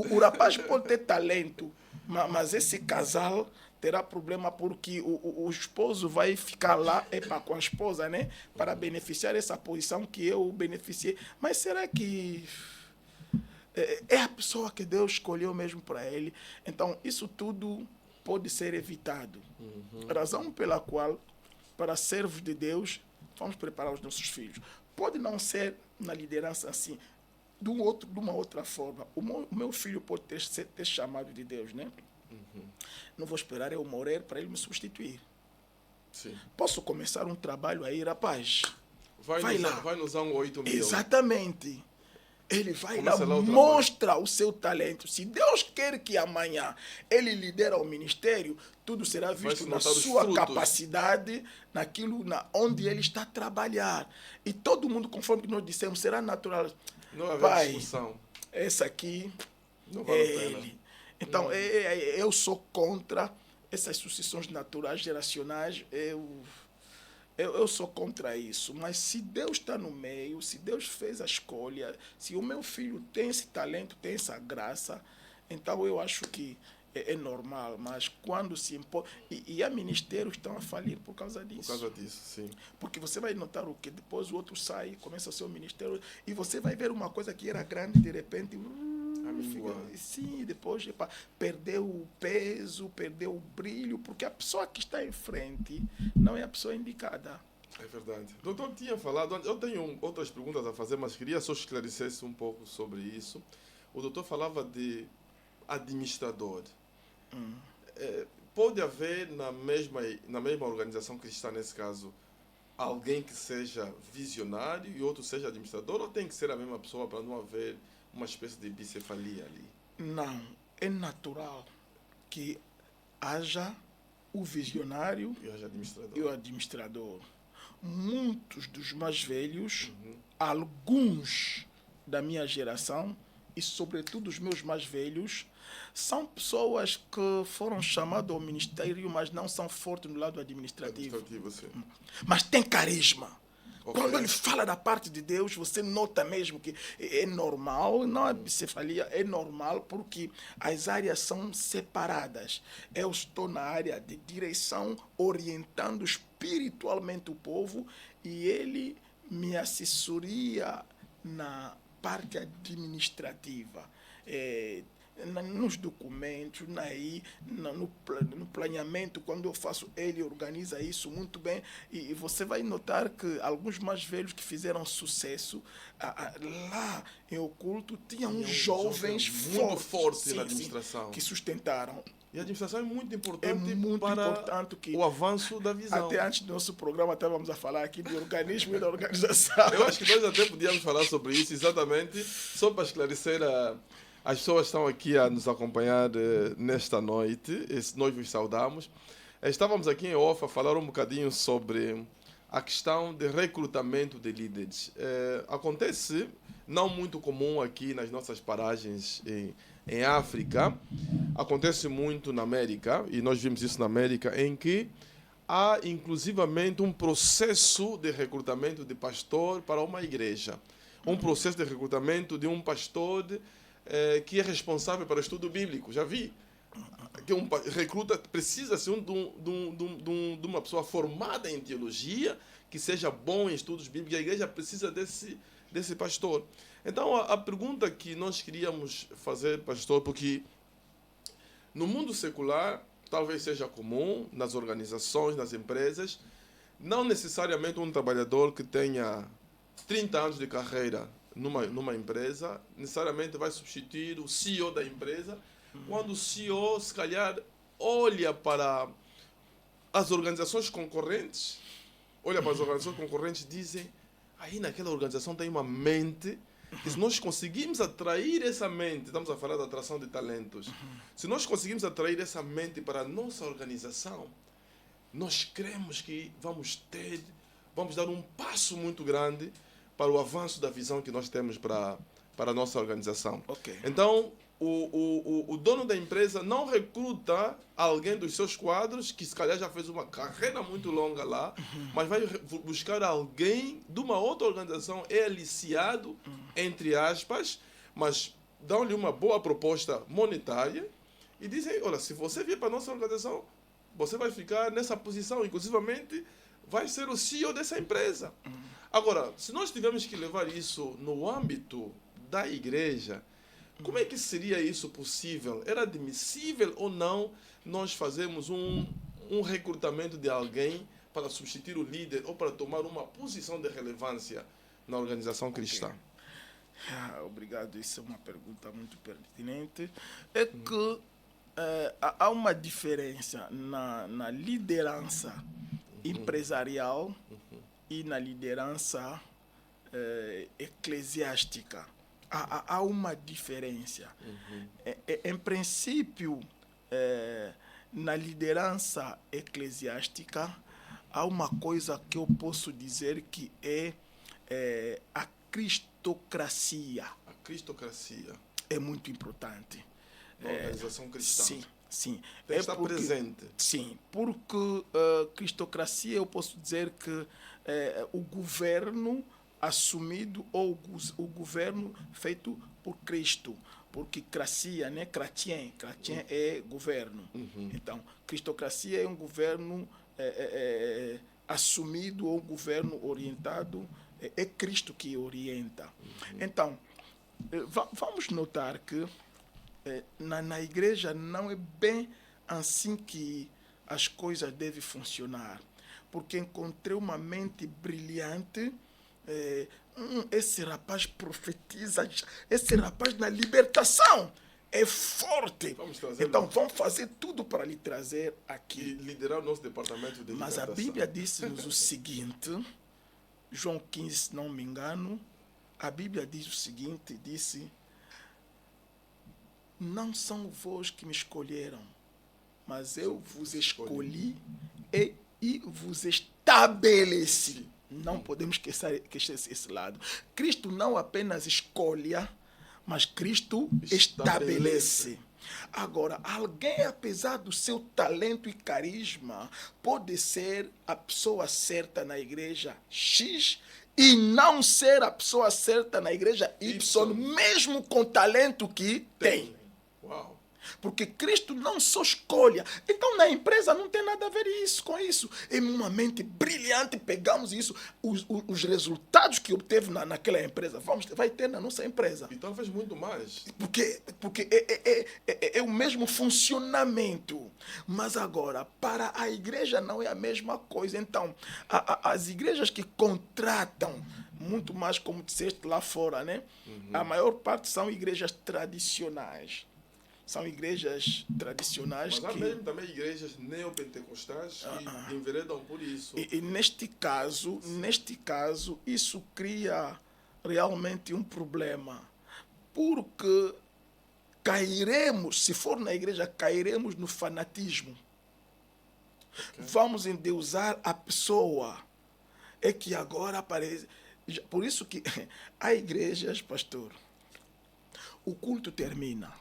O rapaz pode ter talento, mas esse casal terá problema porque o esposo vai ficar lá com a esposa, né? Para beneficiar essa posição que eu beneficiei. Mas será que é a pessoa que Deus escolheu mesmo para ele? Então, isso tudo pode ser evitado. Razão pela qual, para servos de Deus, vamos preparar os nossos filhos. Pode não ser na liderança assim, de uma outra forma. O meu filho pode ter chamado de Deus, né? Não vou esperar eu morrer para ele me substituir. Sim. Posso começar um trabalho aí, rapaz? Vai nos 8 mil. Exatamente. Ele vai lá, mostra o seu talento. Se Deus quer que amanhã ele lidere o ministério, tudo será visto na sua capacidade, naquilo onde ele está a trabalhar. E todo mundo, conforme nós dissemos, será natural. Não haverá discussão. Esse aqui não vale a pena. Ele. Então, eu sou contra essas sucessões naturais, geracionais. Eu sou contra isso, mas se Deus está no meio, se Deus fez a escolha, se o meu filho tem esse talento, tem essa graça, então eu acho que é normal. Mas quando se impõe... E há ministérios que estão a falir por causa disso. Por causa disso, sim. Porque você vai notar o que depois o outro sai, começa o seu ministério, e você vai ver uma coisa que era grande, de repente... Sim, depois perdeu o peso, perdeu o brilho, porque a pessoa que está em frente não é a pessoa indicada. É verdade. Doutor tinha falado, eu tenho outras perguntas a fazer, mas queria só esclarecesse um pouco sobre isso. O doutor falava de administrador. Pode haver na mesma organização cristã, nesse caso, alguém que seja visionário e outro seja administrador, ou tem que ser a mesma pessoa para não haver uma espécie de bicefalia ali? Não, é natural que haja o visionário E o administrador. Muitos dos mais velhos, alguns da minha geração, e sobretudo os meus mais velhos, são pessoas que foram chamadas ao ministério, mas não são fortes no lado administrativo. Sim. Mas tem carisma. Okay. Quando ele fala da parte de Deus, você nota mesmo que é normal, não é bicefalia, é normal porque as áreas são separadas. Eu estou na área de direção, orientando espiritualmente o povo, e ele me assessoria na parte administrativa. Nos documentos, no planeamento, quando eu faço, ele organiza isso muito bem, e você vai notar que alguns mais velhos que fizeram sucesso lá em Oculto tinham jovens muito fortes na sim, administração, que sustentaram. E a administração é muito importante, que o avanço da visão. Até antes do nosso programa estávamos a falar aqui do organismo e da organização. Eu acho que nós até podíamos falar sobre isso, exatamente, só para esclarecer as pessoas que estão aqui a nos acompanhar nesta noite. Nós vos saudamos. Estávamos aqui em off a falar um bocadinho sobre a questão de recrutamento de líderes. Acontece, não muito comum aqui nas nossas paragens em África, acontece muito na América, e nós vimos isso na América, em que há inclusivamente um processo de recrutamento de pastor para uma igreja. Um processo de recrutamento de um pastor que é responsável para o estudo bíblico. Já vi que recruta precisa ser de uma pessoa formada em teologia, que seja bom em estudos bíblicos. A igreja precisa desse pastor. Então, a pergunta que nós queríamos fazer, pastor, porque no mundo secular, talvez seja comum, nas organizações, nas empresas, não necessariamente um trabalhador que tenha 30 anos de carreira numa empresa, necessariamente vai substituir o CEO da empresa, quando o CEO, se calhar, olha para as organizações concorrentes, e dizem, aí naquela organização tem uma mente, que se nós conseguimos atrair essa mente, estamos a falar da atração de talentos, se nós conseguimos atrair essa mente para a nossa organização, nós cremos que vamos dar um passo muito grande para o avanço da visão que nós temos para a nossa organização. Okay. Então, o dono da empresa não recruta alguém dos seus quadros, que se calhar já fez uma carreira muito longa lá, mas vai buscar alguém de uma outra organização, aliciado, entre aspas, mas dão-lhe uma boa proposta monetária e dizem, olha, se você vier para a nossa organização, você vai ficar nessa posição, inclusivamente vai ser o CEO dessa empresa. Agora, se nós tivermos que levar isso no âmbito da igreja, como é que seria isso possível? Era admissível ou não nós fazermos um recrutamento de alguém para substituir o líder ou para tomar uma posição de relevância na organização cristã? Obrigado, isso é uma pergunta muito pertinente. É que há uma diferença na liderança empresarial e na liderança eclesiástica. Há uma diferença. Em princípio, na liderança eclesiástica, há uma coisa que eu posso dizer que é a cristocracia. A cristocracia é muito importante. Na organização cristã. Sim. Tem que estar presente. Sim, porque cristocracia, eu posso dizer que o governo assumido ou o governo feito por Cristo, porque cracia, né? Cratien é governo. Então, cristocracia é um governo assumido ou um governo orientado, é Cristo que orienta. Então, vamos notar que na igreja não é bem assim que as coisas devem funcionar, porque encontrei uma mente brilhante. Esse rapaz profetiza, esse rapaz na libertação é forte. Então vamos fazer tudo para lhe trazer aqui. E liderar o nosso departamento de Mas libertação. a Bíblia disse-nos o seguinte, João 15, se não me engano, a Bíblia diz o seguinte, disse: não são vós que me escolheram, mas eu vos escolhi e vos estabeleci. Não podemos esquecer esse lado. Cristo não apenas escolhe, mas Cristo estabelece. Agora, alguém, apesar do seu talento e carisma, pode ser a pessoa certa na igreja X e não ser a pessoa certa na igreja Y. Mesmo com o talento que tem. Uau. Porque Cristo não só escolhe. Então, na empresa não tem nada a ver com isso. Em uma mente brilhante, pegamos isso, os resultados que obteve naquela empresa, vai ter na nossa empresa. E talvez muito mais. Porque é o mesmo funcionamento. Mas agora, para a igreja não é a mesma coisa. Então, as igrejas que contratam, muito mais como disseste lá fora, né? A maior parte são igrejas tradicionais. São igrejas tradicionais. Mas há mesmo também igrejas neopentecostais que enveredam por isso. E neste caso, isso cria realmente um problema. Porque cairemos, se for na igreja, cairemos no fanatismo. Okay. Vamos endeusar a pessoa. É que agora aparece. Por isso que há igrejas, pastor, o culto termina.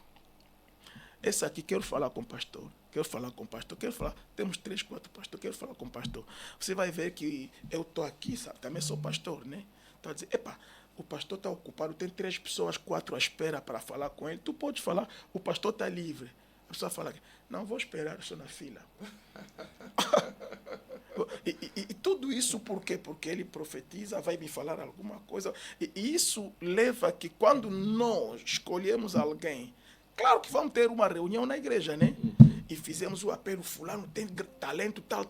Esse aqui, quero falar com o pastor, temos 3, 4 pastores, quero falar com o pastor. Você vai ver que eu estou aqui, sabe, também sou pastor, né? Então, dizer, o pastor está ocupado, tem 3 pessoas, 4 à espera para falar com ele. Tu pode falar, o pastor está livre. A pessoa fala, não, vou esperar, estou na fila. E tudo isso por quê? Porque ele profetiza, vai me falar alguma coisa. E isso leva a que quando nós escolhemos alguém, claro que vamos ter uma reunião na igreja, né? E fizemos o apelo, fulano tem talento, tal.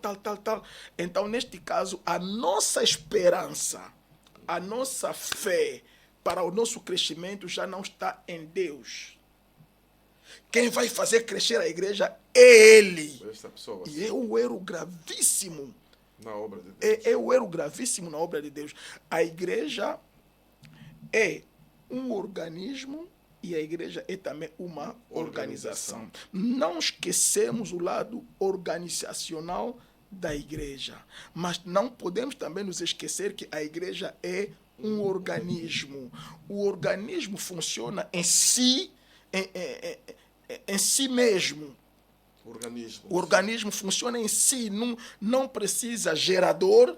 Então, neste caso, a nossa esperança, a nossa fé para o nosso crescimento já não está em Deus. Quem vai fazer crescer a igreja é Ele. E é um erro gravíssimo. Na obra de Deus. É um erro gravíssimo na obra de Deus. A igreja é um organismo e a igreja é também uma organização. Não esquecemos o lado organizacional da igreja, mas não podemos também nos esquecer que a igreja é um organismo. O organismo funciona em si, em si mesmo. O organismo funciona em si, não precisa gerador,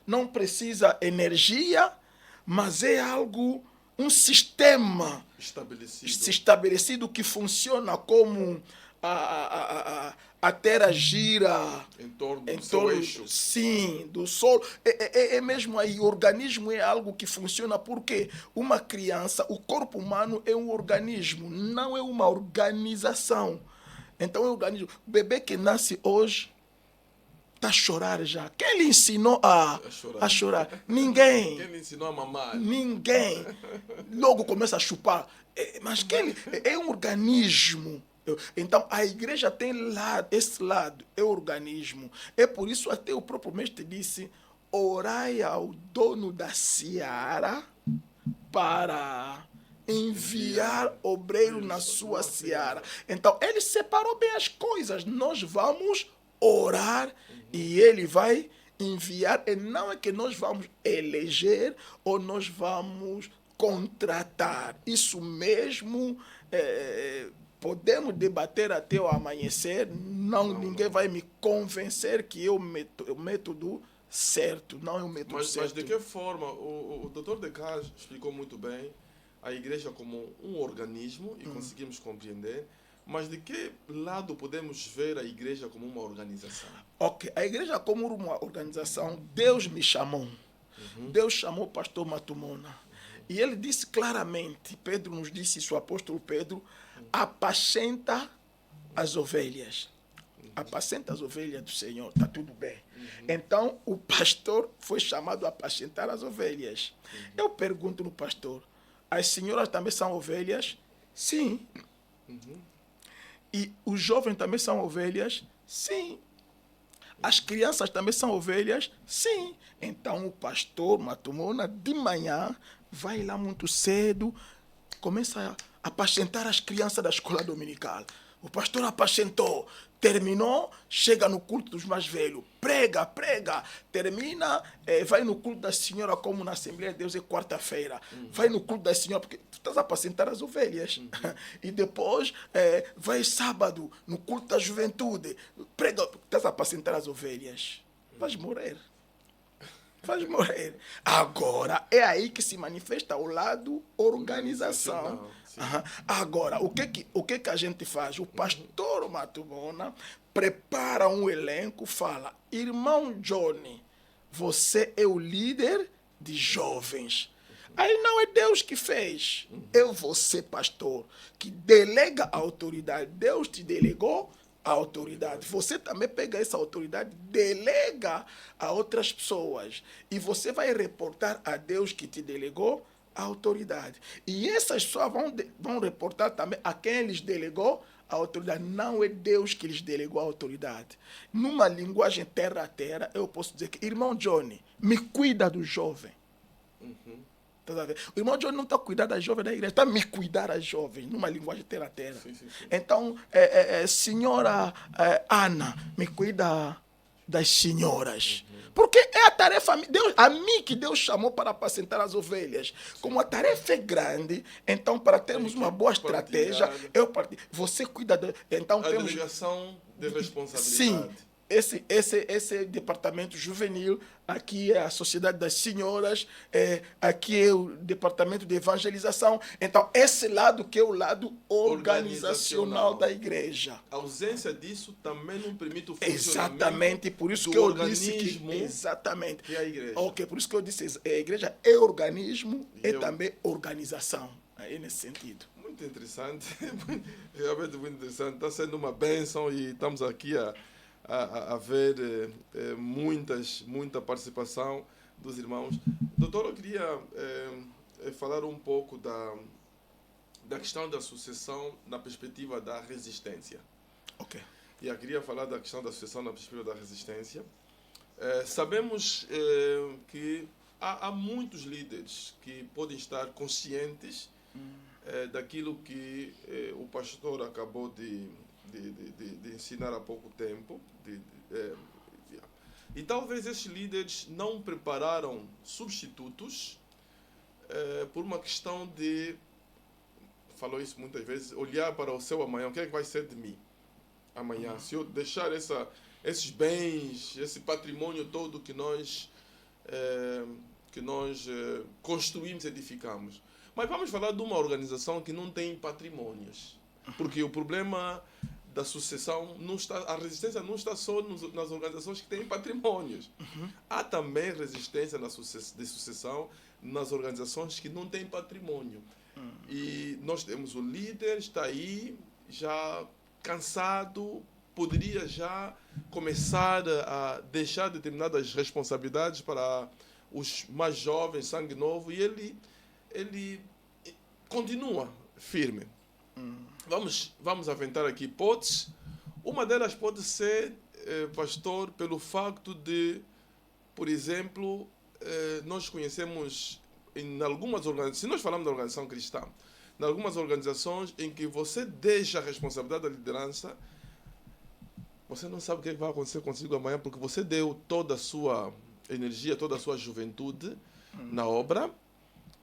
não precisa energia, mas é algo, um sistema estabelecido que funciona como a Terra gira em torno do seu eixo. Sim, do Sol. É mesmo aí, o organismo é algo que funciona porque uma criança, o corpo humano é um organismo, não é uma organização. Então é um organismo. O bebê que nasce hoje está a chorar já. Quem lhe ensinou a chorar? Ninguém. Quem lhe ensinou a mamar? Ninguém. Logo começa a chupar. Mas é um organismo. Então, a igreja tem esse lado, é o organismo. É por isso até o próprio mestre disse, orai ao dono da seara para enviar obreiro na sua seara. Então, ele separou bem as coisas. Nós vamos orar e ele vai enviar. E não é que nós vamos eleger ou nós vamos contratar. Isso mesmo podemos debater até o amanhecer. Ninguém vai me convencer que é o método certo. Não é o método certo. Mas de que forma? O Dr. Descartes explicou muito bem a igreja como um organismo e conseguimos compreender. Mas de que lado podemos ver a igreja como uma organização? Ok, a igreja como uma organização, Deus me chamou. Deus chamou o pastor Matumona. E ele disse claramente, Pedro nos disse isso, o apóstolo Pedro, apacenta as ovelhas. Apacenta as ovelhas do Senhor, está tudo bem. Então, o pastor foi chamado a apacentar as ovelhas. Eu pergunto no pastor, as senhoras também são ovelhas? Sim. E os jovens também são ovelhas? Sim. As crianças também são ovelhas? Sim. Então o pastor Matumona, de manhã, vai lá muito cedo, começa a apacentar as crianças da escola dominical. O pastor apacentou, terminou, chega no culto dos mais velhos, prega, termina, vai no culto da senhora, como na Assembleia de Deus é quarta-feira. Vai no culto da senhora, porque tu estás a apacentar as ovelhas. E depois vai sábado, no culto da juventude, prega, porque estás a apacentar as ovelhas. Vais morrer. Vais morrer. Agora, é aí que se manifesta o lado organização. Agora, o que a gente faz? O pastor Matumona prepara um elenco, fala, irmão Johnny, você é o líder de jovens. Aí não é Deus que fez. Eu vou ser pastor, que delega a autoridade. Deus te delegou a autoridade. Você também pega essa autoridade, delega a outras pessoas. E você vai reportar a Deus que te delegou a autoridade. E essas pessoas vão reportar também a quem lhes delegou a autoridade. Não é Deus que lhes delegou a autoridade. Numa linguagem terra a terra, eu posso dizer que, irmão Johnny, me cuida do jovem. O irmão Johnny não está a cuidar das jovens da igreja, está a me cuidar das jovens, numa linguagem terra a terra. Sim. Então, senhora Ana, me cuida das senhoras. Porque é a tarefa, a mim que Deus chamou para apacentar as ovelhas. Como a tarefa é grande, então para termos uma boa estratégia, você cuida então a delegação de responsabilidade. Sim. Esse departamento juvenil, aqui é a Sociedade das Senhoras, aqui é o departamento de evangelização. Então, esse lado que é o lado organizacional da igreja. A ausência disso também não permite o funcionamento. Exatamente, por isso que eu disse que... Exatamente. Que é a igreja. Ok, por isso que eu disse, a igreja é organismo e também organização. Aí nesse sentido. Muito interessante, realmente muito interessante. Está sendo uma bênção e estamos aqui a ver muita participação dos irmãos. Doutor, eu queria falar um pouco da questão da sucessão na perspectiva da resistência. Ok. E eu queria falar da questão da sucessão na perspectiva da resistência. Sabemos que há muitos líderes que podem estar conscientes daquilo que o pastor acabou de ensinar há pouco tempo. E talvez esses líderes não prepararam substitutos por uma questão de, falou isso muitas vezes, olhar para o seu amanhã, o que é que vai ser de mim amanhã? Se eu deixar esses bens, esse patrimônio todo que nós construímos, edificamos. Mas vamos falar de uma organização que não tem patrimônios. Porque o problema da sucessão não está, a resistência não está só nas organizações que têm patrimônios. Há também resistência de sucessão nas organizações que não têm patrimônio. E nós temos o líder, está aí, já cansado, poderia já começar a deixar determinadas responsabilidades para os mais jovens, sangue novo, e ele continua firme. Vamos aventar aqui hipóteses. Uma delas pode ser, pastor, pelo facto de, por exemplo, nós conhecemos em algumas organizações, se nós falamos da organização cristã, em algumas organizações em que você deixa a responsabilidade da liderança, você não sabe o que vai acontecer consigo amanhã, porque você deu toda a sua energia, toda a sua juventude na obra,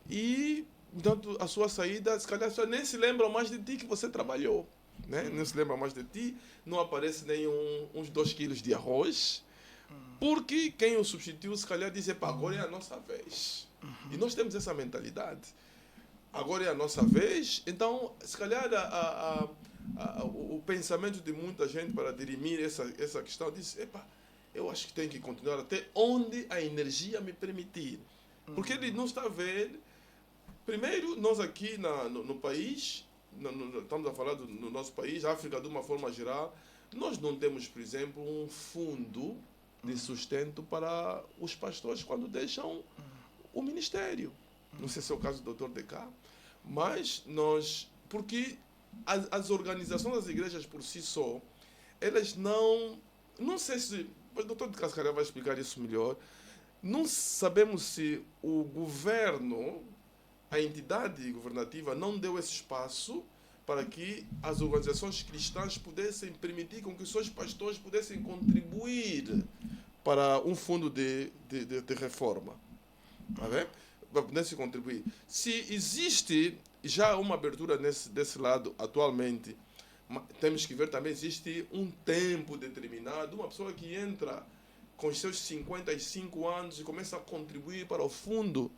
e então, a sua saída, se calhar, nem se lembram mais de ti que você trabalhou. Né? Não se lembra mais de ti, não aparece nem uns 2 quilos de arroz, porque quem o substituiu, se calhar, diz, agora é a nossa vez. E nós temos essa mentalidade. Agora é a nossa vez, então, se calhar, o pensamento de muita gente para dirimir essa questão, diz, eu acho que tem que continuar até onde a energia me permitir. Porque ele não está a ver. Primeiro, nós aqui no país, estamos a falar no nosso país, África de uma forma geral, nós não temos, por exemplo, um fundo de sustento para os pastores quando deixam o ministério. Não sei se é o caso do Dr. DK, mas porque as organizações das igrejas por si só, elas não sei se, o Dr. de Cascavel vai explicar isso melhor, não sabemos se o governo, a entidade governativa não deu esse espaço para que as organizações cristãs pudessem permitir com que os seus pastores pudessem contribuir para um fundo de reforma. Tá vendo? Para pudessem contribuir. Se existe já uma abertura desse lado atualmente, temos que ver também, existe um tempo determinado, uma pessoa que entra com os seus 55 anos e começa a contribuir para o fundo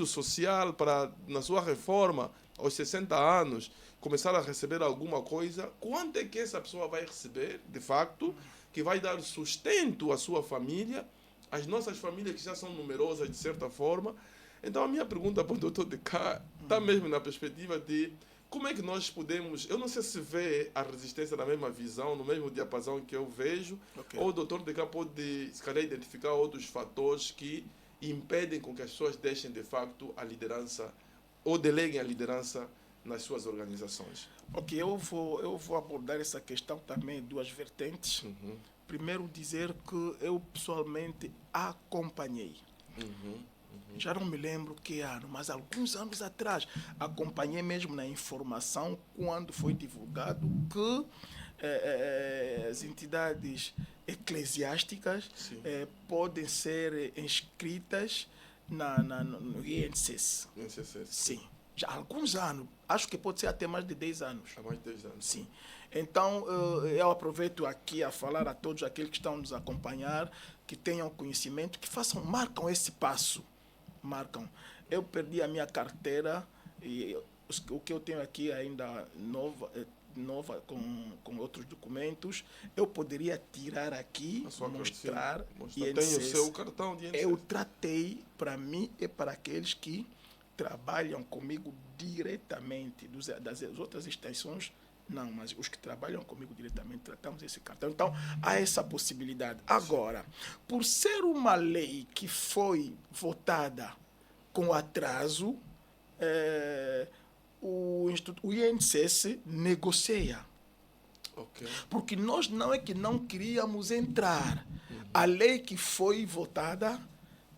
social, para, na sua reforma, aos 60 anos, começar a receber alguma coisa, quanto é que essa pessoa vai receber, de facto, que vai dar sustento à sua família, às nossas famílias que já são numerosas, de certa forma. Então, a minha pergunta para o Dr. DK está mesmo na perspectiva de como é que nós podemos... Eu não sei se vê a resistência na mesma visão, no mesmo diapasão que eu vejo, ou o Dr. DK pode, se calhar, identificar outros fatores que impedem com que as pessoas deixem, de facto, a liderança ou deleguem a liderança nas suas organizações. Ok, eu vou abordar essa questão também em duas vertentes. Primeiro, dizer que eu pessoalmente acompanhei. Já não me lembro que ano, mas alguns anos atrás acompanhei mesmo na informação quando foi divulgado que as entidades eclesiásticas podem ser inscritas no INSS. Sim. Já há alguns anos, acho que pode ser até mais de 10 anos. Há mais de 10 anos. Sim. Então, eu aproveito aqui a falar a todos aqueles que estão nos acompanhar, que tenham conhecimento, que marcam esse passo. Marcam. Eu perdi a minha carteira e o que eu tenho aqui ainda nova com outros documentos, eu poderia tirar aqui, mostrar. Tem o seu cartão de INSS. Eu tratei para mim e para aqueles que trabalham comigo diretamente, das outras extensões, não, mas os que trabalham comigo diretamente, tratamos esse cartão. Então, há essa possibilidade. Agora, por ser uma lei que foi votada com atraso, o INSS negocia. Porque nós não é que não queríamos entrar. A lei que foi votada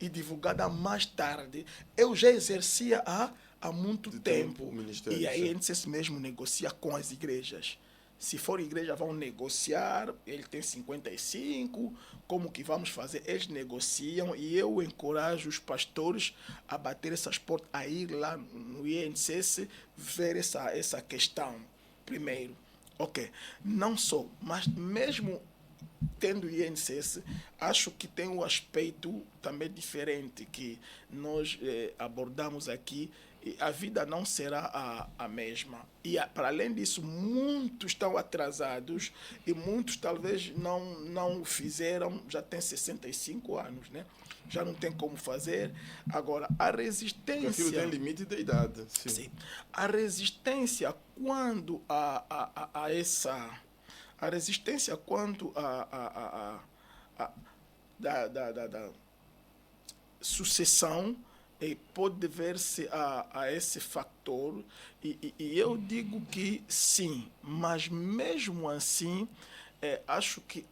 e divulgada mais tarde, eu já exercia há muito tempo. E a INSS mesmo negocia com as igrejas. Se for igreja, vão negociar, ele tem 55, como que vamos fazer? Eles negociam e eu encorajo os pastores a bater essas portas, a ir lá no INSS, ver essa questão primeiro. Ok, não só, mas mesmo tendo o INSS, acho que tem um aspecto também diferente que nós abordamos aqui. A vida não será a mesma. E, para além disso, muitos estão atrasados e muitos talvez não fizeram, já têm 65 anos, né? Já não tem como fazer. Agora, a resistência... Porque aquilo tem limite de idade. Sim. A resistência quando a essa... A resistência quanto da sucessão pode dever-se a esse fator. E eu digo que sim, mas mesmo assim, acho que,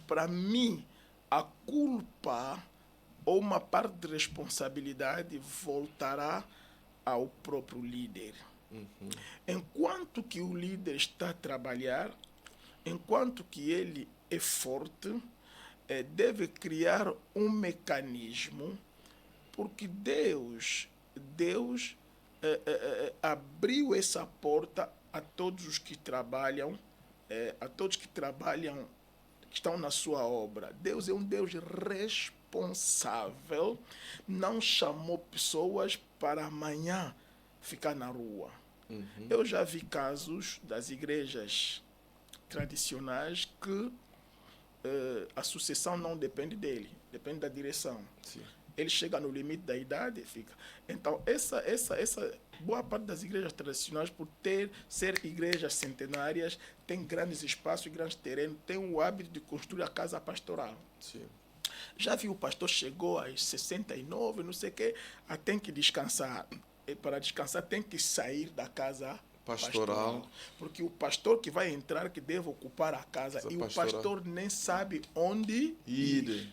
para mim, a culpa ou uma parte de responsabilidade voltará ao próprio líder. Enquanto que o líder está a trabalhar, enquanto que ele é forte, deve criar um mecanismo, porque Deus abriu essa porta a todos os que trabalham, que estão na sua obra. Deus é um Deus responsável, não chamou pessoas para amanhã ficar na rua. Eu já vi casos das igrejas tradicionais que a sucessão não depende dele, depende da direção. Sim. Ele chega no limite da idade e fica. Então, essa boa parte das igrejas tradicionais, por ser igrejas centenárias, tem grandes espaços, grandes terrenos, tem o hábito de construir a casa pastoral. Sim. Já viu, o pastor chegou aos 69, não sei o quê, tem que descansar. E para descansar tem que sair da casa pastoral. Porque o pastor que vai entrar, que deve ocupar a casa, e o pastor nem sabe onde ir.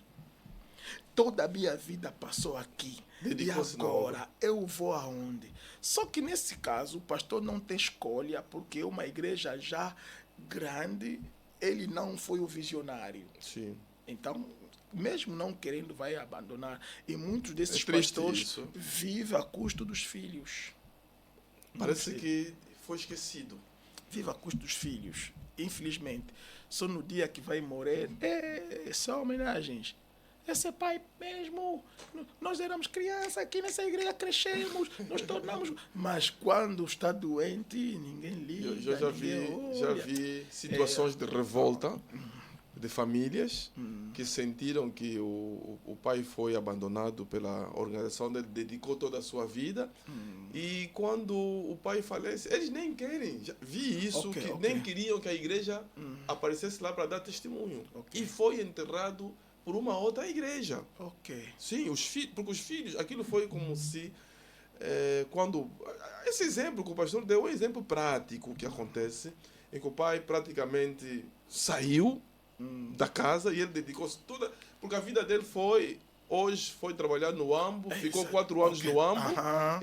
Toda a minha vida passou aqui. E agora eu vou aonde? Só que nesse caso o pastor não tem escolha, porque uma igreja já grande, ele não foi o visionário. Sim. Então, mesmo não querendo, vai abandonar. E muitos desses pastores vivem a custo dos filhos. Parece que foi esquecido. Vive a custo dos filhos. Infelizmente. Só no dia que vai morrer, são homenagens. Esse pai mesmo, nós éramos crianças aqui nessa igreja, crescemos, nos tornamos... Mas quando está doente, ninguém liga. Eu já vi situações de revolta de famílias que sentiram que o pai foi abandonado pela organização, ele dedicou toda a sua vida, e quando o pai falece, eles nem querem. Já vi isso, nem queriam que a igreja aparecesse lá para dar testemunho. E foi enterrado por uma outra igreja. Sim, porque os filhos, aquilo foi como se... esse exemplo que o pastor deu é um exemplo prático que acontece, em que o pai praticamente saiu da casa e ele dedicou-se toda... Porque a vida dele hoje foi trabalhar no AMBO, ficou 4 anos no AMBO,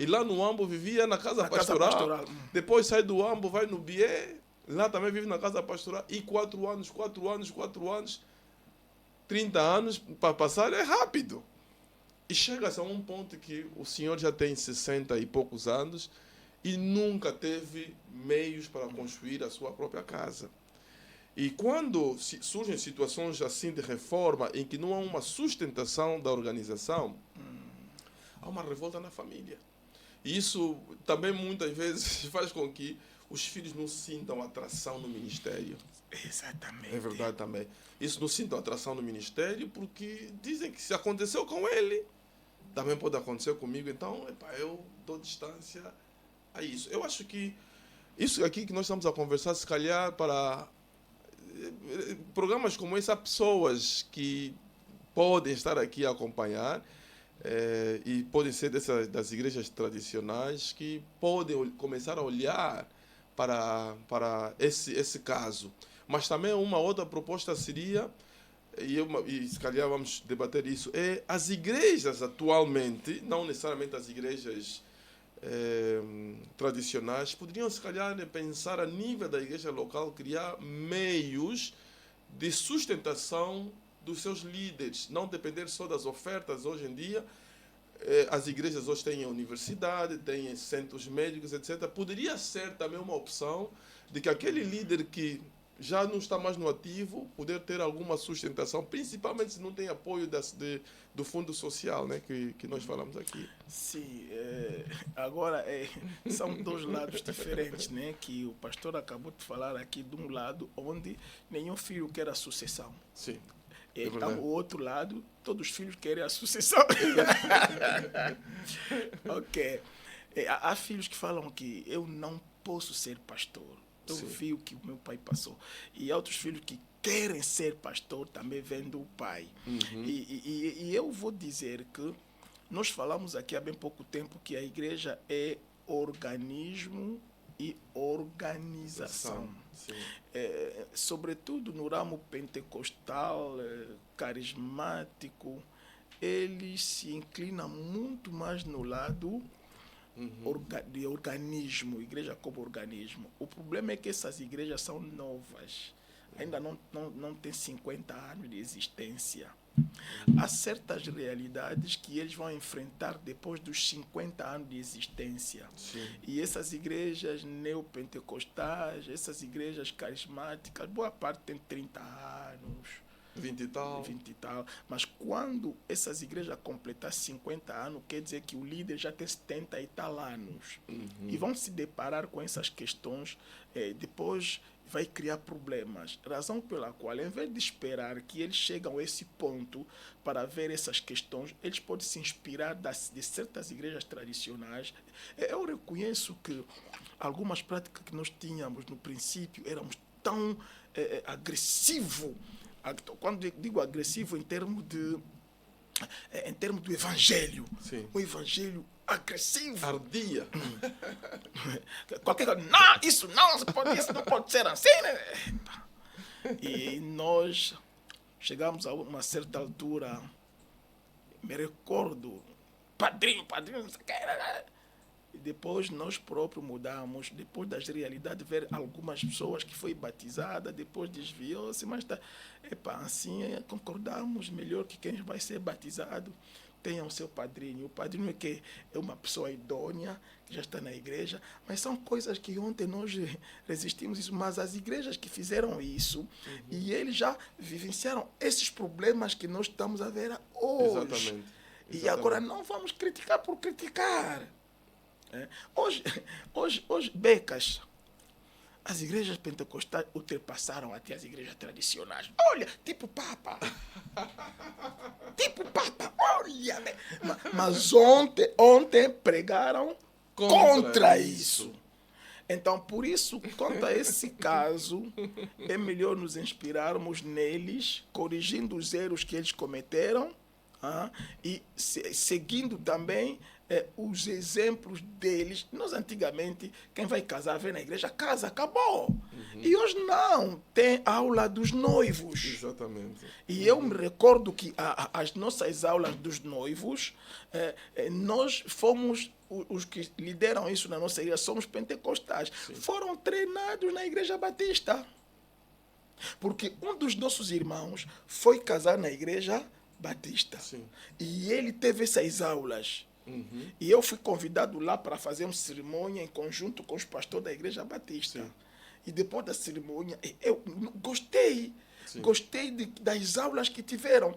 e lá no AMBO vivia na casa pastoral. Depois sai do AMBO, vai no BIE, lá também vive na casa pastoral, e 4 anos, 30 anos para passar é rápido. E chega-se a um ponto que o senhor já tem 60 e poucos anos e nunca teve meios para construir a sua própria casa. E quando surgem situações assim de reforma, em que não há uma sustentação da organização, há uma revolta na família. E isso também muitas vezes faz com que os filhos não sintam atração no ministério. Exatamente. É verdade também. Isso não sintam atração no ministério porque dizem que se aconteceu com ele, também pode acontecer comigo. Então, eu dou distância a isso. Eu acho que isso aqui que nós estamos a conversar, se calhar para programas como esse, há pessoas que podem estar aqui a acompanhar e podem ser das igrejas tradicionais que podem começar a olhar para esse caso. Mas também uma outra proposta seria, e se calhar vamos debater isso, as igrejas atualmente, não necessariamente as igrejas tradicionais, poderiam se calhar pensar a nível da igreja local, criar meios de sustentação dos seus líderes, não depender só das ofertas. Hoje em dia, as igrejas hoje têm universidade, têm centros médicos, etc. Poderia ser também uma opção de que aquele líder que já não está mais no ativo poder ter alguma sustentação, principalmente se não tem apoio do fundo social, né, que nós falamos aqui. Sim, agora são dois lados diferentes, né, que o pastor acabou de falar aqui, de um lado onde nenhum filho quer a sucessão. Sim. Então, o outro lado, todos os filhos querem a sucessão. Há filhos que falam que eu não posso ser pastor. Eu vi o que o meu pai passou. E há outros filhos que querem ser pastor, também vendo o pai. E eu vvou dizer que nós falamos aqui há bem pouco tempo que a igreja é organismo e organização. Sobretudo no ramo pentecostal, carismático, ele se inclina muito mais no lado de organismo, igreja como organismo. O problema é que essas igrejas são novas, ainda não têm 50 anos de existência. Há certas realidades que eles vão enfrentar depois dos 50 anos de existência. E essas igrejas neopentecostais, essas igrejas carismáticas, boa parte tem 30 anos, 20 e tal. Mas quando essas igrejas completar 50 anos, quer dizer que o líder já tem 70 e tal anos. E vão se deparar com essas questões. Depois vai criar problemas. Razão pela qual, em vez de esperar que eles cheguem a esse ponto para ver essas questões, eles podem se inspirar de certas igrejas tradicionais. Eu reconheço que algumas práticas que nós tínhamos no princípio éramos tão agressivos. Quando digo agressivo, em termos do evangelho. Sim. O evangelho agressivo. Ardia. Qualquer coisa, não, isso não pode ser assim, né? E nós chegamos a uma certa altura, me recordo, padrinho, não sei o que, e depois nós próprios mudamos, depois das realidades, ver algumas pessoas que foi batizada, depois desviou-se, mas assim concordamos, melhor que quem vai ser batizado tenha o seu padrinho. O padrinho é uma pessoa idônea, que já está na igreja, mas são coisas que ontem nós resistimos isso, mas as igrejas que fizeram isso, e eles já vivenciaram esses problemas que nós estamos a ver hoje. Exatamente. E agora não vamos criticar por criticar. Hoje, becas, as igrejas pentecostais ultrapassaram até as igrejas tradicionais. Olha, tipo Papa. Olha. Mas ontem pregaram contra isso. Então, por isso, quanto a esse caso, é melhor nos inspirarmos neles, corrigindo os erros que eles cometeram, e seguindo também os exemplos deles. Nós antigamente, quem vai casar, vem na igreja, casa, acabou. E hoje não, tem aula dos noivos. Exatamente. E eu me recordo que as nossas aulas dos noivos, nós fomos, os que lideram isso na nossa igreja, somos pentecostais. Sim. Foram treinados na Igreja Batista. Porque um dos nossos irmãos foi casar na Igreja Batista. Sim. E ele teve essas aulas. E eu fui convidado lá para fazer uma cerimônia em conjunto com os pastores da Igreja Batista. Sim. E depois da cerimônia, eu gostei. Sim. Gostei das aulas que tiveram.